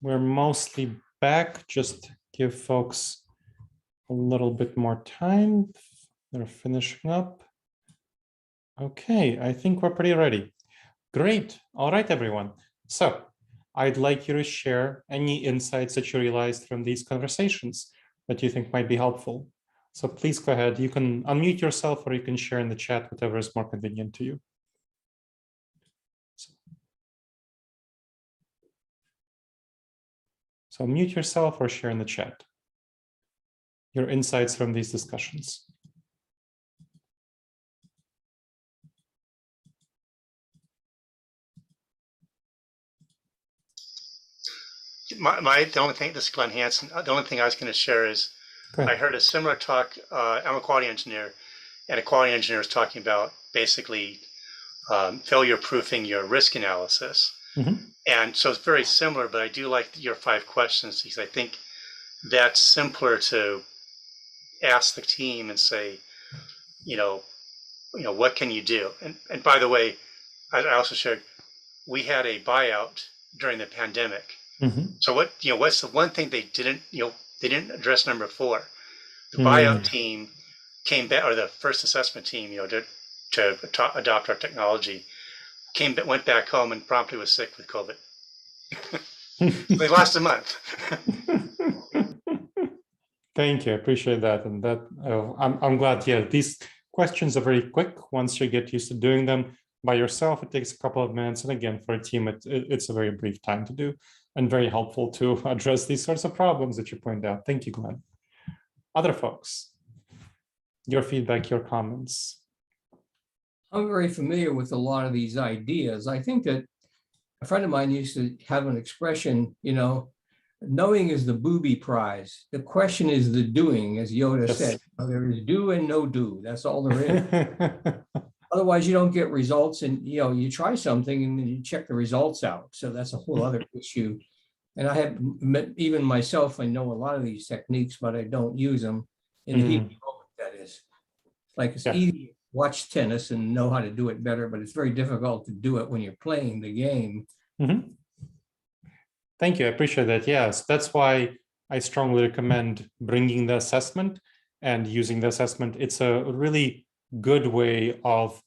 we're mostly back. Just give folks a little bit more time. They're finishing up. Okay, I think we're pretty ready. Great. All right, everyone. So I'd like you to share any insights that you realized from these conversations that you think might be helpful. So please go ahead. You can unmute yourself or you can share in the chat, whatever is more convenient to you. So mute yourself or share in the chat your insights from these discussions. The only thing, this is Glenn Hanson, the only thing I was going to share is I heard a similar talk. I'm a quality engineer, and a quality engineer was talking about basically failure proofing your risk analysis. And so it's very similar, but I do like your 5 questions because I think that's simpler to ask the team and say, what can you do? And by the way, I also shared, we had a buyout during the pandemic. So what's the one thing they didn't address? Number 4, the buyout team came back, or the first assessment team, to adopt our technology, went back home and promptly was sick with COVID. They lost a month. Thank you. I appreciate that. And that I'm glad. Yeah, these questions are very quick. Once you get used to doing them by yourself, it takes a couple of minutes. And again, for a team, it's a very brief time to do and very helpful to address these sorts of problems that you point out. Thank you, Glenn. Other folks, your feedback, your comments. I'm very familiar with a lot of these ideas. I think that a friend of mine used to have an expression, knowing is the booby prize. The question is the doing, as Yoda said. There is do and no do. That's all there is. Otherwise, you don't get results, and you try something and then you check the results out. So that's a whole other issue. And I have met, even myself, I know a lot of these techniques, but I don't use them in the heat of the moment, that is. Like it's easy to watch tennis and know how to do it better, but it's very difficult to do it when you're playing the game. Thank you. I appreciate that. Yes, that's why I strongly recommend bringing the assessment and using the assessment. It's a really good way of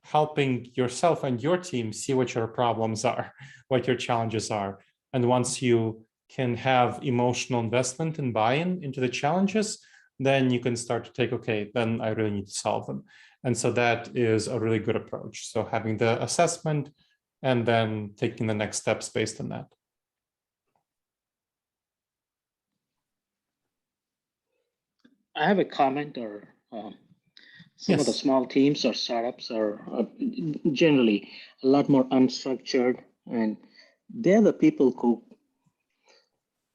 helping yourself and your team see what your problems are, what your challenges are. And once you can have emotional investment and buy-in into the challenges, then you can start to take, okay, then I really need to solve them. And so that is a really good approach. So having the assessment and then taking the next steps based on that. I have a comment, or some of the small teams or startups are generally a lot more unstructured, and they're the people who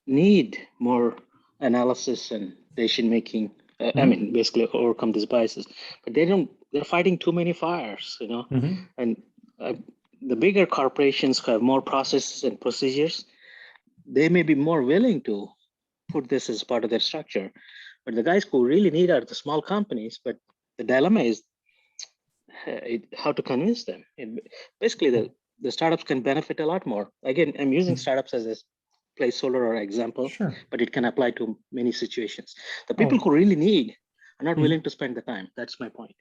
need more analysis and decision making. I mean, basically overcome these biases, but they're fighting too many fires, and the bigger corporations who have more processes and procedures, they may be more willing to put this as part of their structure. But the guys who really need are the small companies. But the dilemma is how to convince them. Basically, the startups can benefit a lot more. Again, I'm using startups as a placeholder or example, but it can apply to many situations. The people who really need are not willing to spend the time. That's my point.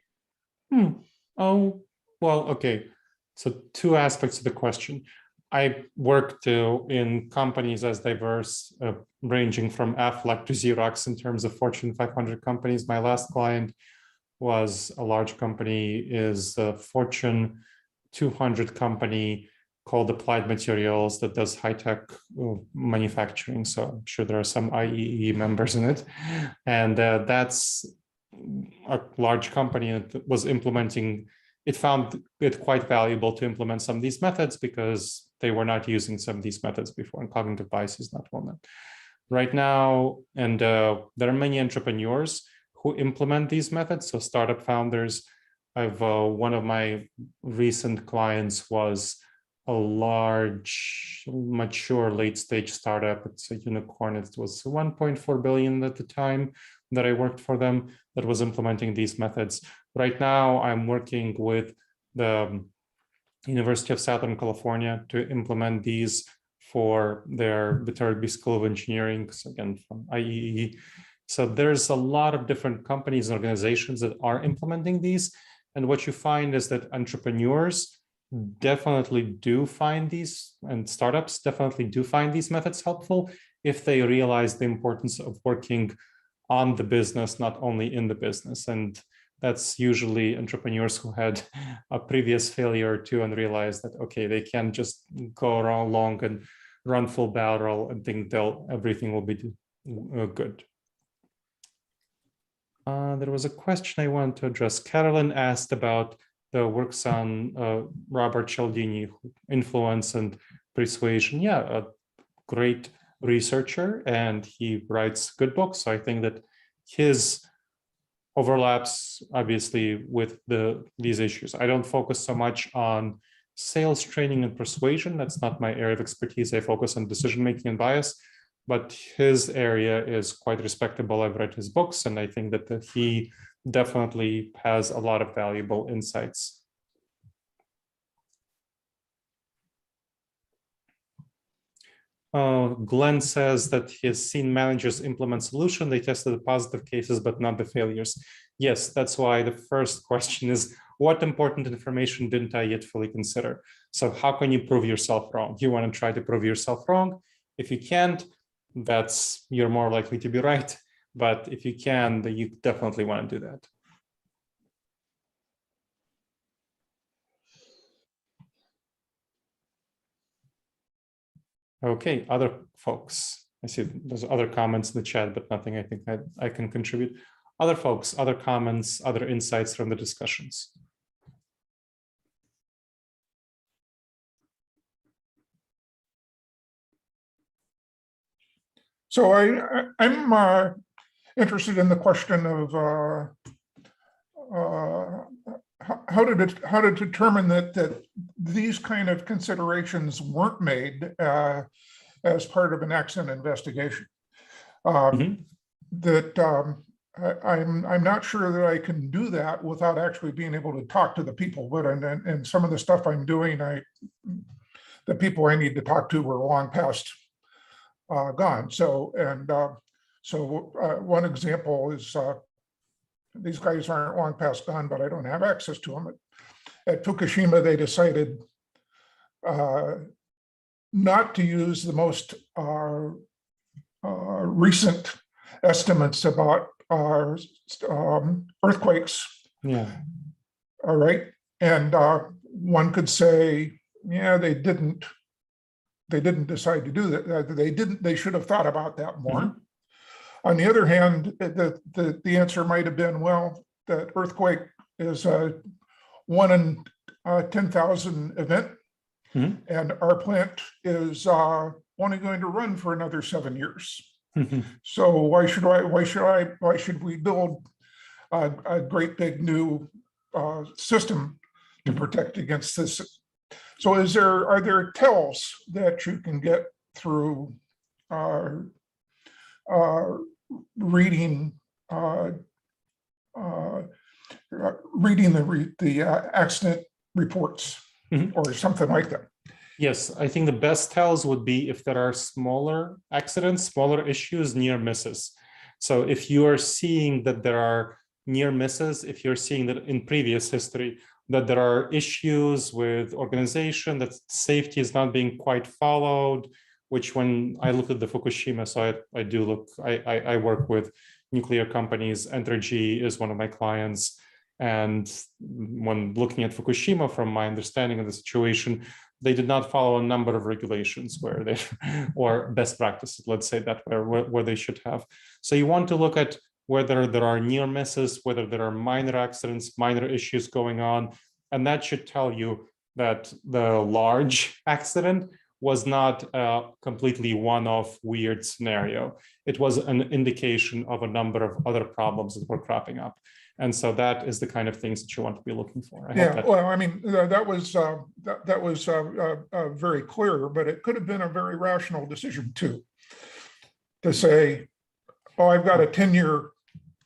Oh, well, okay. So 2 aspects of the question. I worked in companies as diverse, ranging from Aflac to Xerox in terms of Fortune 500 companies. My last client was a large company, is a Fortune 200 company called Applied Materials that does high-tech manufacturing. So I'm sure there are some IEEE members in it. And that's a large company that was implementing, it found it quite valuable to implement some of these methods because they were not using some of these methods before, and cognitive bias is not one of them. Right now, and there are many entrepreneurs who implement these methods, so startup founders. One of my recent clients was a large, mature, late-stage startup. It's a unicorn. It was 1.4 billion at the time that I worked for them that was implementing these methods. Right now, I'm working with the University of Southern California to implement these for their Viterbi School of Engineering, so again, from IEEE. So there's a lot of different companies and organizations that are implementing these. And what you find is that entrepreneurs definitely do find these, and startups definitely do find these methods helpful if they realize the importance of working on the business, not only in the business. And that's usually entrepreneurs who had a previous failure or two and realize that, okay, they can't just go along and run full barrel and think everything will be good. There was a question I wanted to address. Carolyn asked about the works on Robert Cialdini, influence and persuasion. Yeah, a great researcher, and he writes good books. So I think that his overlaps obviously with these issues. I don't focus so much on sales training and persuasion. That's not my area of expertise. I focus on decision-making and bias, but his area is quite respectable. I've read his books, and I think that he definitely has a lot of valuable insights. Glenn says that he has seen managers implement solution. They tested the positive cases, but not the failures. Yes, that's why the first question is, what important information didn't I yet fully consider? So how can you prove yourself wrong? You want to try to prove yourself wrong. If you can't, you're more likely to be right. But if you can, then you definitely want to do that. Okay, other folks. I see there's other comments in the chat, but nothing I think I can contribute. Other folks, other comments, other insights from the discussions. So I'm interested in the question of how to determine that these kind of considerations weren't made as part of an accident investigation. I'm not sure that I can do that without actually being able to talk to the people. But and some of the stuff I'm doing, the people I need to talk to were long past gone. So one example is these guys aren't long past gone, but I don't have access to them. At Fukushima, they decided not to use the most recent estimates about earthquakes. Yeah. All right. And one could say, yeah, they didn't decide to do that. They should have thought about that more. Mm-hmm. On the other hand, the answer might have been, well, that earthquake is a 1 in 10,000 event, mm-hmm. and our plant is only going to run for another 7 years. Mm-hmm. So why should we build a great big new system to protect against this? So are there tells that you can get through reading the accident reports, mm-hmm. or something like that? Yes, I think the best tells would be if there are smaller accidents, smaller issues, near misses. So if you are seeing that there are near misses, if you're seeing that in previous history, that there are issues with organization, that safety is not being quite followed, which when I look at the Fukushima, so I work with nuclear companies. Entergy is one of my clients. And when looking at Fukushima, from my understanding of the situation, they did not follow a number of regulations or best practices, let's say that, where they should have. So you want to look at whether there are near misses, whether there are minor accidents, minor issues going on. And that should tell you that the large accident was not a completely one-off weird scenario. It was an indication of a number of other problems that were cropping up. And so that is the kind of things that you want to be looking for. Well, I mean, that was very clear, but it could have been a very rational decision too, to say, oh, I've got a 10-year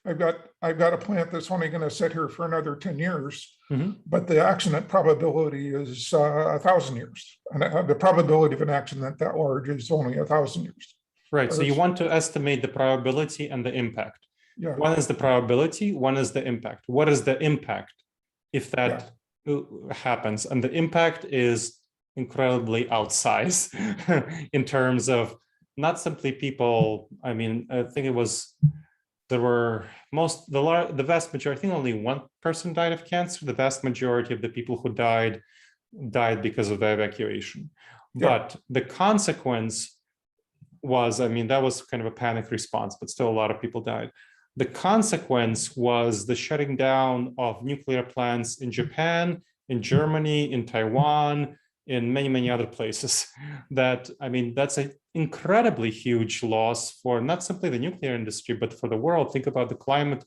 I've got a plant that's only going to sit here for another 10 years, Mm-hmm. but the accident probability is 1,000 years. And the probability of an accident that large is only 1,000 years. Right. So you want to estimate the probability and the impact. Yeah. One is the probability, one is the impact. What is the impact if that happens? And the impact is incredibly outsized in terms of not simply people. I mean, I think it was, there were the vast majority, I think only one person died of cancer. The vast majority of the people who died because of the evacuation. Yeah. But the consequence was, I mean, that was kind of a panic response, but still a lot of people died. The consequence was the shutting down of nuclear plants in Japan, in Germany, in Taiwan, in many, many other places. That, I mean, that's an incredibly huge loss for not simply the nuclear industry, but for the world. Think about the climate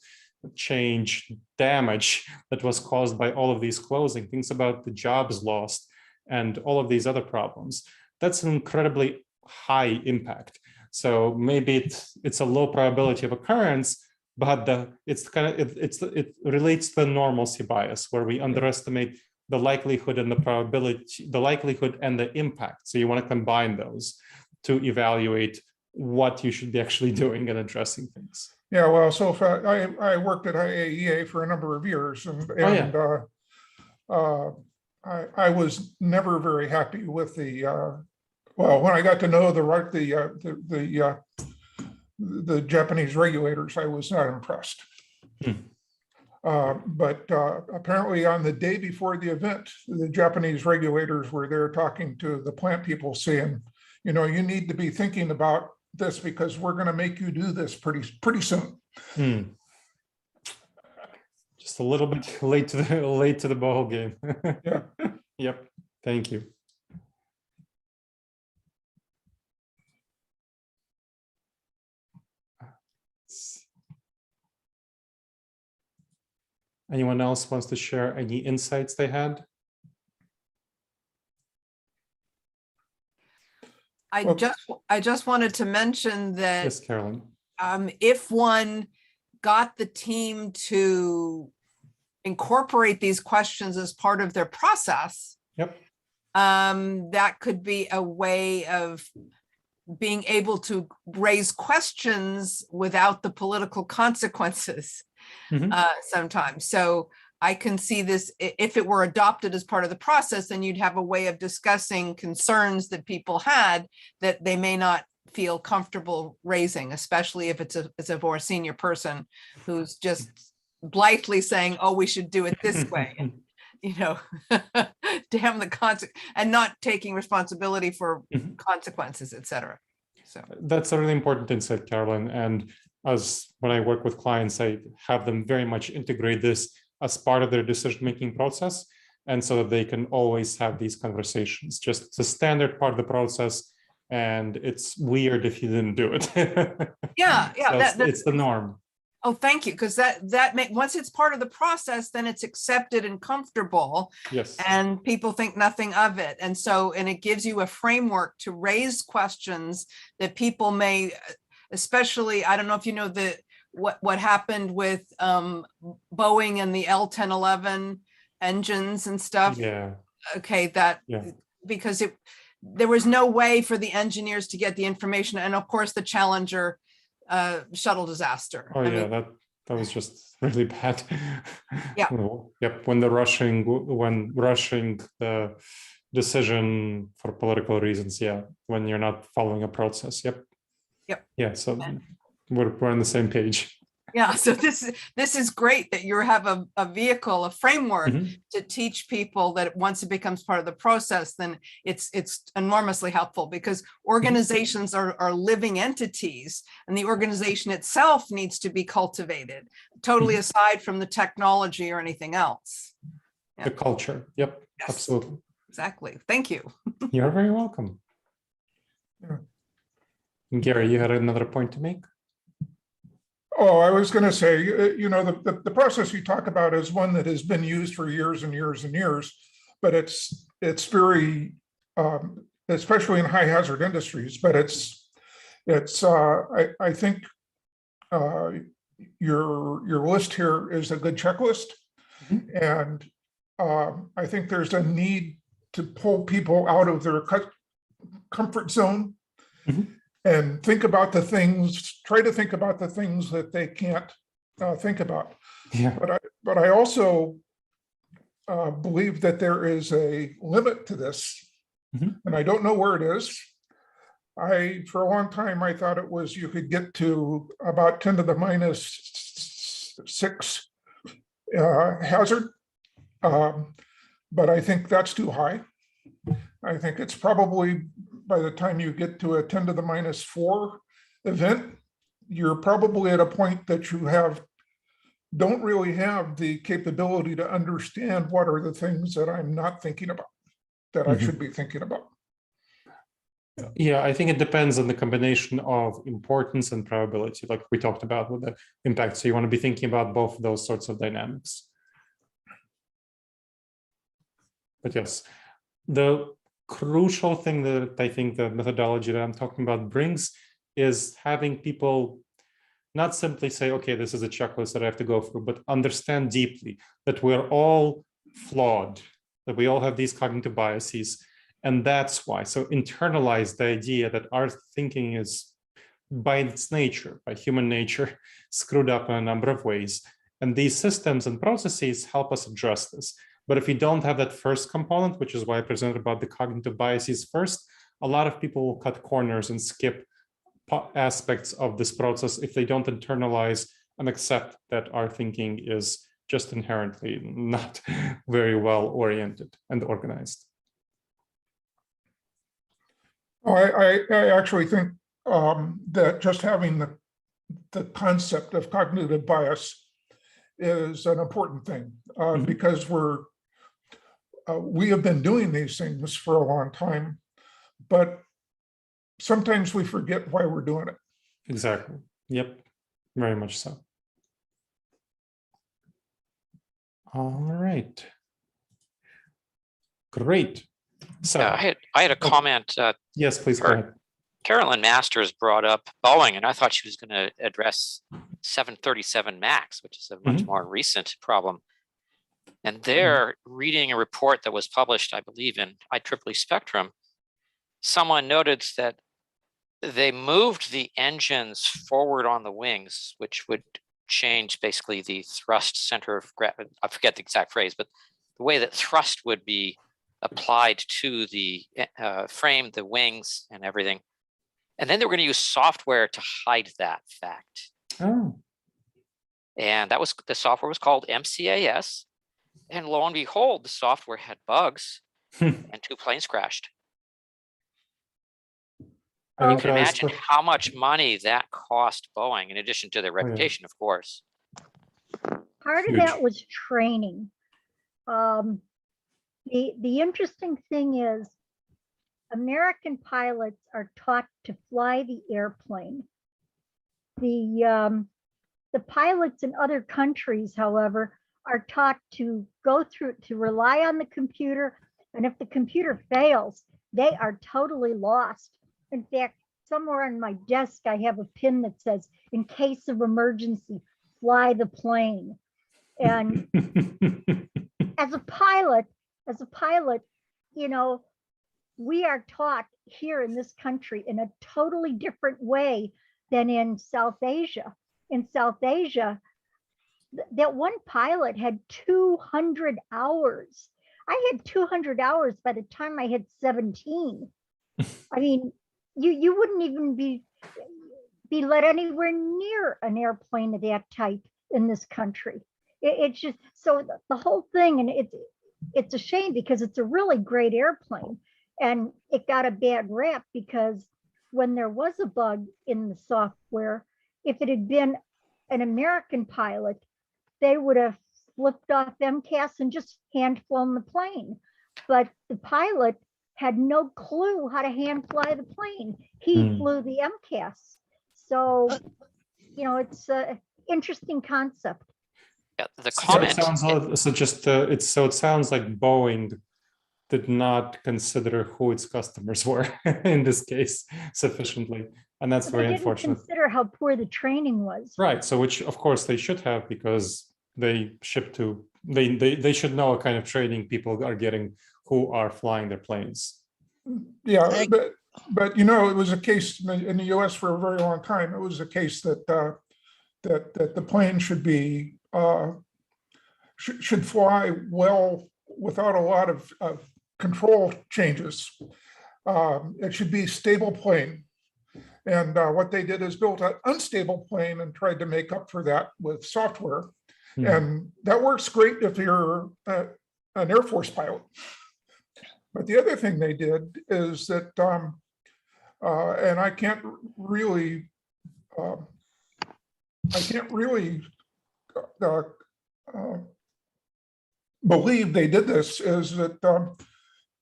change damage that was caused by all of these closing. Think about the jobs lost and all of these other problems. That's an incredibly high impact. So maybe it's a low probability of occurrence, but it relates to the normalcy bias, where we underestimate the likelihood and the probability, the likelihood and the impact. So you want to combine those to evaluate what you should be actually doing and addressing things. Yeah, well, so if I worked at IEEE for a number of years, and I was never very happy with the. Well, when I got to know the Japanese regulators, I was not impressed. But apparently on the day before the event, the Japanese regulators were there talking to the plant people saying, you know, you need to be thinking about this because we're going to make you do this pretty soon. Just a little bit late to the ball game. Yeah. Yep. Thank you. Anyone else wants to share any insights they had? I just wanted to mention that Yes, Carolyn. if one got the team to incorporate these questions as part of their process, yep, that could be a way of being able to raise questions without the political consequences sometimes. So I can see this, if it were adopted as part of the process, then you'd have a way of discussing concerns that people had that they may not feel comfortable raising, especially if it's a more senior person who's just blithely saying, oh, we should do it this way. And, you know, damn the consequence, and not taking responsibility for consequences, et cetera. So that's a really important insight, Carolyn. And as when I work with clients, I have them very much integrate this as part of their decision-making process, and so that they can always have these conversations. Just it's a standard part of the process, and it's weird if you didn't do it. yeah, So it's the norm. Oh, thank you, because once it's part of the process, then it's accepted and comfortable. Yes. And people think nothing of it, and it gives you a framework to raise questions that people may, especially, I don't know if you know what happened with Boeing and the L-1011 engines and stuff. Yeah. Okay, because there was no way for the engineers to get the information, and of course the Challenger shuttle disaster. Oh, that was just really bad. Yeah. Yep. When rushing the decision for political reasons. Yeah. When you're not following a process. Yep. Yep. Yeah. So we're on the same page. Yeah. So this is great that you have a vehicle, a framework to teach people that once it becomes part of the process, then it's enormously helpful, because organizations are living entities, and the organization itself needs to be cultivated, totally aside from the technology or anything else. The culture. Yep. Yes. Absolutely. Exactly. Thank you. You're very welcome. Yeah. Gary, you had another point to make? Oh, I was going to say, you know, the process you talk about is one that has been used for years and years and years, but it's very, especially in high hazard industries, but I think your list here is a good checklist. And I think there's a need to pull people out of their comfort zone and think about the things, try to think about the things that they can't think about. Yeah. But I also believe that there is a limit to this, and I don't know where it is. For a long time, I thought it was you could get to about 10 to the minus 6 hazard, but I think that's too high. I think it's probably by the time you get to a 10 to the minus 4 event, you're probably at a point that you don't really have the capability to understand what are the things that I'm not thinking about, that I should be thinking about. Yeah, I think it depends on the combination of importance and probability, like we talked about with the impact. So you want to be thinking about both of those sorts of dynamics. But yes, the crucial thing that I think the methodology that I'm talking about brings is having people not simply say, okay, this is a checklist that I have to go through, but understand deeply that we're all flawed, that we all have these cognitive biases. And that's why. So internalize the idea that our thinking is, by its nature, by human nature, screwed up in a number of ways. And these systems and processes help us address this. But if you don't have that first component, which is why I presented about the cognitive biases first, a lot of people will cut corners and skip aspects of this process if they don't internalize and accept that our thinking is just inherently not very well oriented and organized. I actually think that just having the concept of cognitive bias is an important thing because we have been doing these things for a long time, but sometimes we forget why we're doing it. Exactly. Yep. Very much so. All right. Great. So I had a comment. Yes, please go ahead. Carolyn Masters brought up Boeing, and I thought she was going to address 737 MAX, which is a much more recent problem. And they're reading a report that was published, I believe, in IEEE Spectrum. Someone noted that they moved the engines forward on the wings, which would change basically the thrust center of gravity. I forget the exact phrase, but the way that thrust would be applied to the frame, the wings, and everything. And then they were going to use software to hide that fact. Oh. And that was, the software was called MCAS. And lo and behold, the software had bugs and 2 planes crashed. You can imagine how much money that cost Boeing, in addition to their reputation, of course. Part of that was training. The interesting thing is American pilots are taught to fly the airplane. The pilots in other countries, however, are taught to rely on the computer, and if the computer fails, they are totally lost. In fact, somewhere on my desk, I have a pin that says, in case of emergency, fly the plane. And as a pilot, you know, we are taught here in this country in a totally different way than in South Asia. In South Asia, that one pilot had 200 hours. I had 200 hours by the time I had 17. I mean, you wouldn't even be let anywhere near an airplane of that type in this country. It's just, so the whole thing, and it's a shame because it's a really great airplane, and it got a bad rap because when there was a bug in the software, if it had been an American pilot, they would have flipped off MCAS and just hand flown the plane. But the pilot had no clue how to hand fly the plane. He flew the MCAS. So, you know, it's an interesting concept. Yeah, the comment. It sounds like Boeing did not consider who its customers were in this case sufficiently. And that's But very they didn't unfortunate. consider how poor the training was. Right. So which of course they should have, because they ship to, they should know what kind of training people are getting who are flying their planes. Yeah, but you know, it was a case in the US for a very long time. It was a case that that the plane should be should fly well without a lot of control changes. It should be a stable plane. And what they did is built an unstable plane and tried to make up for that with software. And that works great if you're an Air Force pilot. But the other thing they did is that, and I can't really believe they did this, is that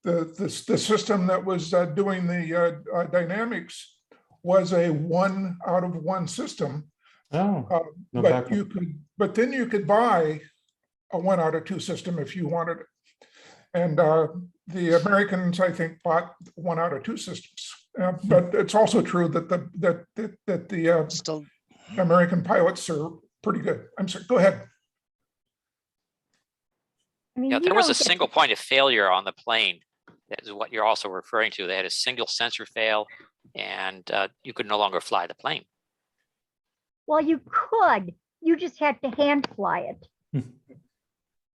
the system that was doing the dynamics was a 1 out of 1 system. Oh, no but backup. you could, but then you could buy a 1 out of 2 system if you wanted it. And the Americans, I think, bought 1 out of 2 systems. But it's also true that the Still, American pilots are pretty good. I'm sorry, go ahead. I mean, Yeah, you there was don't a get- single point of failure on the plane. That is what you're also referring to. They had a single sensor fail, and you could no longer fly the plane. Well, you could, you just had to hand fly it.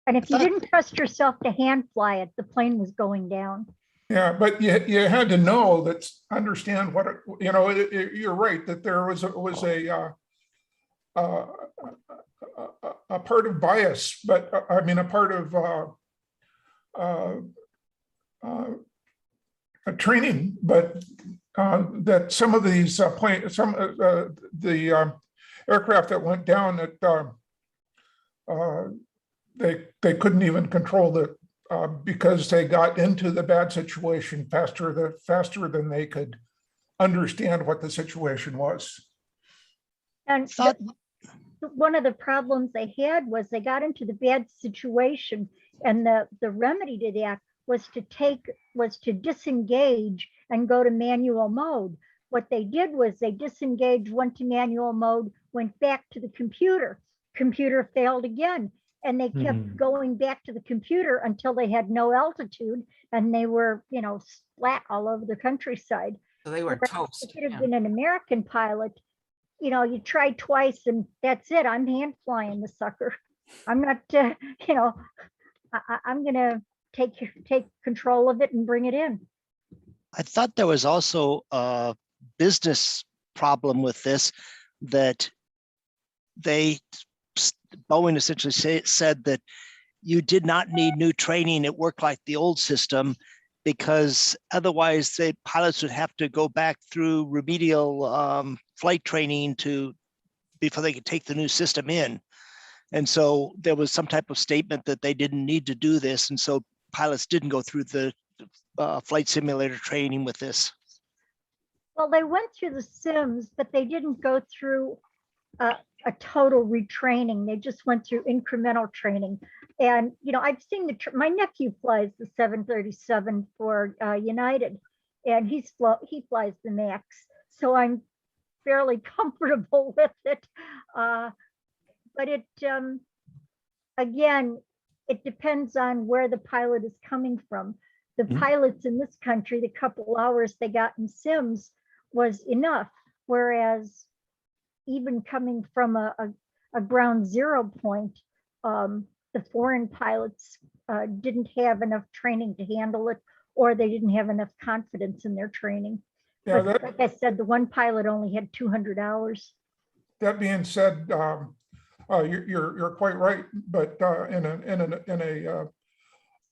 And if you didn't trust yourself to hand fly it, the plane was going down. Yeah, but you had to know that, understand what it, you know. You're right that there was a part of bias, but I mean a part of a training, but that some of these planes, the aircraft that went down, that they couldn't even control it because they got into the bad situation faster than they could understand what the situation was. And one of the problems they had was they got into the bad situation, and the remedy to that was to disengage and go to manual mode. What they did was they disengaged, went to manual mode, went back to the computer. Computer failed again, and they kept going back to the computer until they had no altitude, and they were, you know, splat all over the countryside. So they were Whereas toast. if it had Yeah. been an American pilot, you know, you try twice and that's it. I'm hand flying the sucker. I'm not, you know, I'm gonna take control of it and bring it in. I thought there was also a business problem with this, that Boeing essentially said that you did not need new training. It worked like the old system, because otherwise the pilots would have to go back through remedial flight training before they could take the new system in. And so there was some type of statement that they didn't need to do this. And so pilots didn't go through the flight simulator training with this. Well, they went through the sims, but they didn't go through a total retraining. They just went through incremental training. And, you know, I've seen my nephew flies the 737 for United, and he flies the MAX. So I'm fairly comfortable with it. But it, again, it depends on where the pilot is coming from. The pilots in this country, the couple hours they got in sims was enough. Whereas even coming from a ground zero point, the foreign pilots didn't have enough training to handle it, or they didn't have enough confidence in their training. Yeah, like I said, the one pilot only had 200 hours. That being said, you're quite right, but in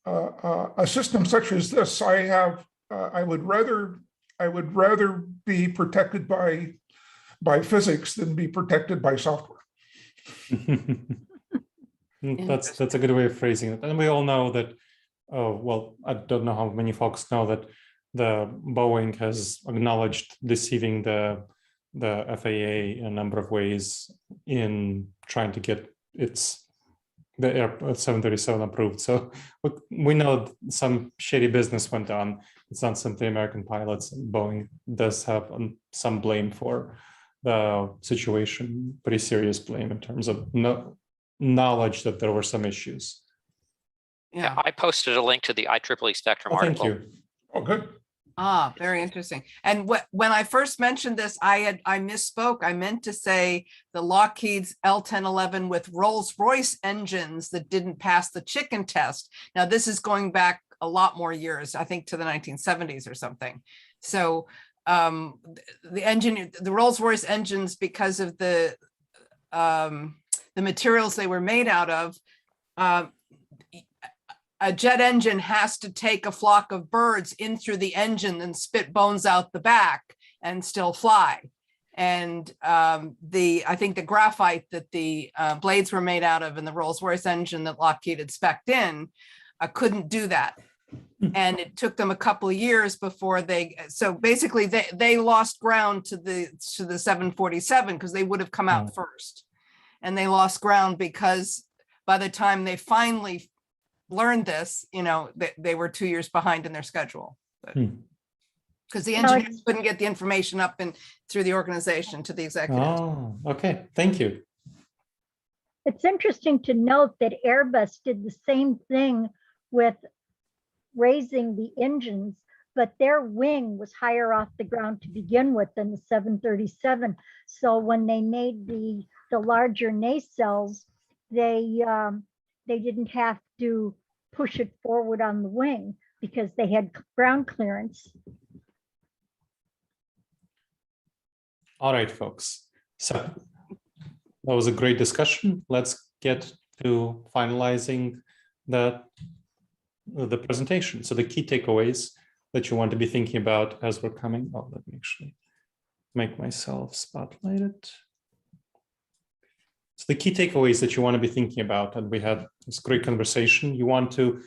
a system such as this, I would rather be protected by physics than be protected by software. That's a good way of phrasing it. And we all know that, well, I don't know how many folks know that the Boeing has acknowledged deceiving the FAA in a number of ways in trying to get its the Air 737 approved. So we know some shady business went on. It's not simply American pilots. Boeing does have some blame for the situation, pretty serious blame in terms of knowledge that there were some issues. Yeah, I posted a link to the IEEE Spectrum Thank article. you. Oh, good. Ah, very interesting. And when I first mentioned this, I misspoke. I meant to say the Lockheed's L-1011 with Rolls-Royce engines that didn't pass the chicken test. Now, this is going back a lot more years, I think to the 1970s or something. So the Rolls-Royce engines, because of the materials they were made out of, a jet engine has to take a flock of birds in through the engine and spit bones out the back and still fly. And I think the graphite that the blades were made out of in the Rolls-Royce engine that Lockheed had spec'd in couldn't do that. And it took them a couple of years before so basically they lost ground to the 747 because they would have come out first. And they lost ground because by the time they finally learned this, they were 2 years behind in their schedule. Because the engineers couldn't get the information up and through the organization to the executives. Oh, okay. Thank you. It's interesting to note that Airbus did the same thing with raising the engines, but their wing was higher off the ground to begin with than the 737. So when they made the larger nacelles, they didn't have to push it forward on the wing because they had ground clearance. All right, folks. So that was a great discussion. Let's get to finalizing the presentation. So the key takeaways that you want to be thinking about as we're coming. Oh, let me actually make myself spotlighted. So the key takeaways that you want to be thinking about, and we had this great conversation, you want to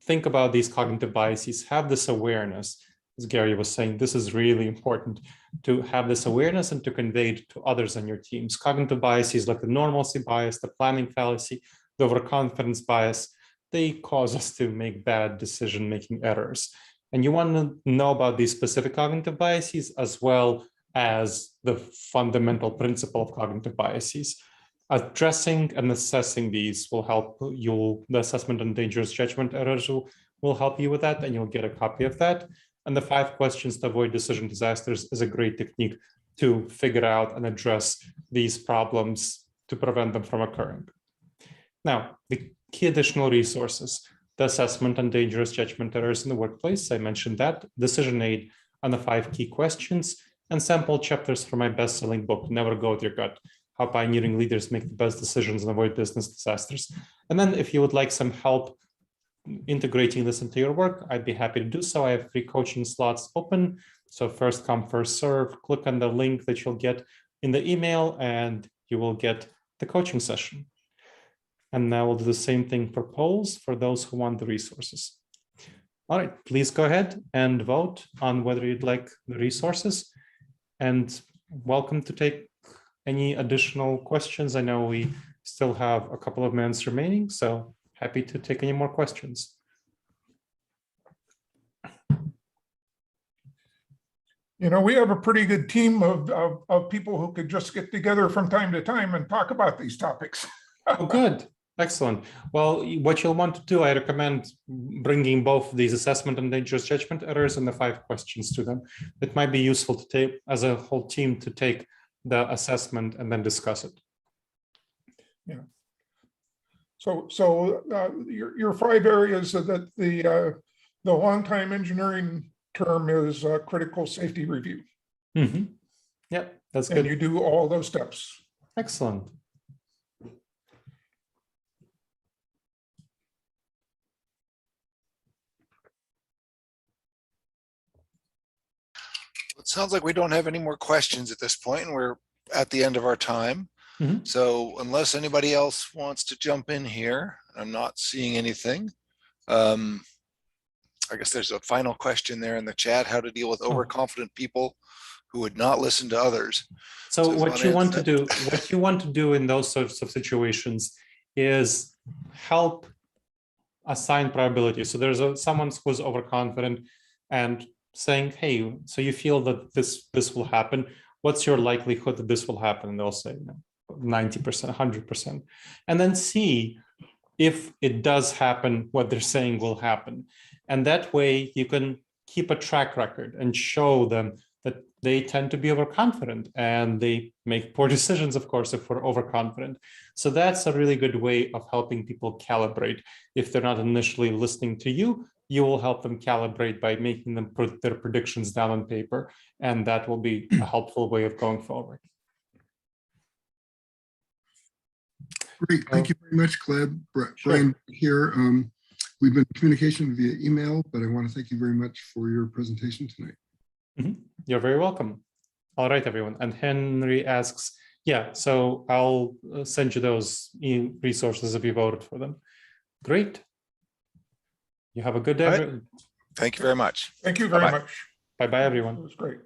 think about these cognitive biases, have this awareness. As Gary was saying, this is really important to have this awareness and to convey it to others on your teams. Cognitive biases like the normalcy bias, the planning fallacy, the overconfidence bias, they cause us to make bad decision-making errors. And you want to know about these specific cognitive biases as well as the fundamental principle of cognitive biases. Addressing and assessing these will help you. The assessment on dangerous judgment errors will help you with that, and you'll get a copy of that. And the 5 questions to avoid decision disasters is a great technique to figure out and address these problems to prevent them from occurring. Now, the key additional resources, the assessment on dangerous judgment errors in the workplace, I mentioned that, decision aid on the 5 key questions, and sample chapters from my best-selling book, Never Go With Your Gut, How Pioneering Leaders Make the Best Decisions and Avoid Business Disasters. And then if you would like some help integrating this into your work, I'd be happy to do so. I have 3 coaching slots open. So first come, first serve, click on the link that you'll get in the email and you will get the coaching session. And now we'll do the same thing for polls for those who want the resources. All right, please go ahead and vote on whether you'd like the resources. And welcome to take any additional questions. I know we still have a couple of minutes remaining, so happy to take any more questions. We have a pretty good team of people who could just get together from time to time and talk about these topics. Oh, good. Excellent. Well, what you'll want to do, I recommend bringing both these assessment and dangerous judgment errors and the 5 questions to them. It might be useful to take as a whole team to take the assessment and then discuss it. Yeah. So your 5 areas that the long-time engineering term is critical safety review. Mm-hmm. Yeah, that's good. And you do all those steps. Excellent. It sounds like we don't have any more questions at this point, and we're at the end of our time. Mm-hmm. So unless anybody else wants to jump in here, I'm not seeing anything. I guess there's a final question there in the chat, how to deal with overconfident people who would not listen to others. So what you want to do in those sorts of situations is help assign probability. So there's someone who's overconfident and saying, hey, so you feel that this will happen. What's your likelihood that this will happen? And they'll say 90%, 100%. And then see if it does happen, what they're saying will happen. And that way you can keep a track record and show them that they tend to be overconfident and they make poor decisions, of course, if we're overconfident. So that's a really good way of helping people calibrate. If they're not initially listening to you, you will help them calibrate by making them put their predictions down on paper. And that will be a helpful way of going forward. Great. Thank you very much, Gleb. Sure. Brian here. We've been in communication via email, but I want to thank you very much for your presentation tonight. You're very welcome. All right, everyone. And Henry asks, yeah, so I'll send you those resources if you voted for them. Great. You have a good day. Right. Thank you very much. Thank you very much. Bye-bye, everyone. It was great.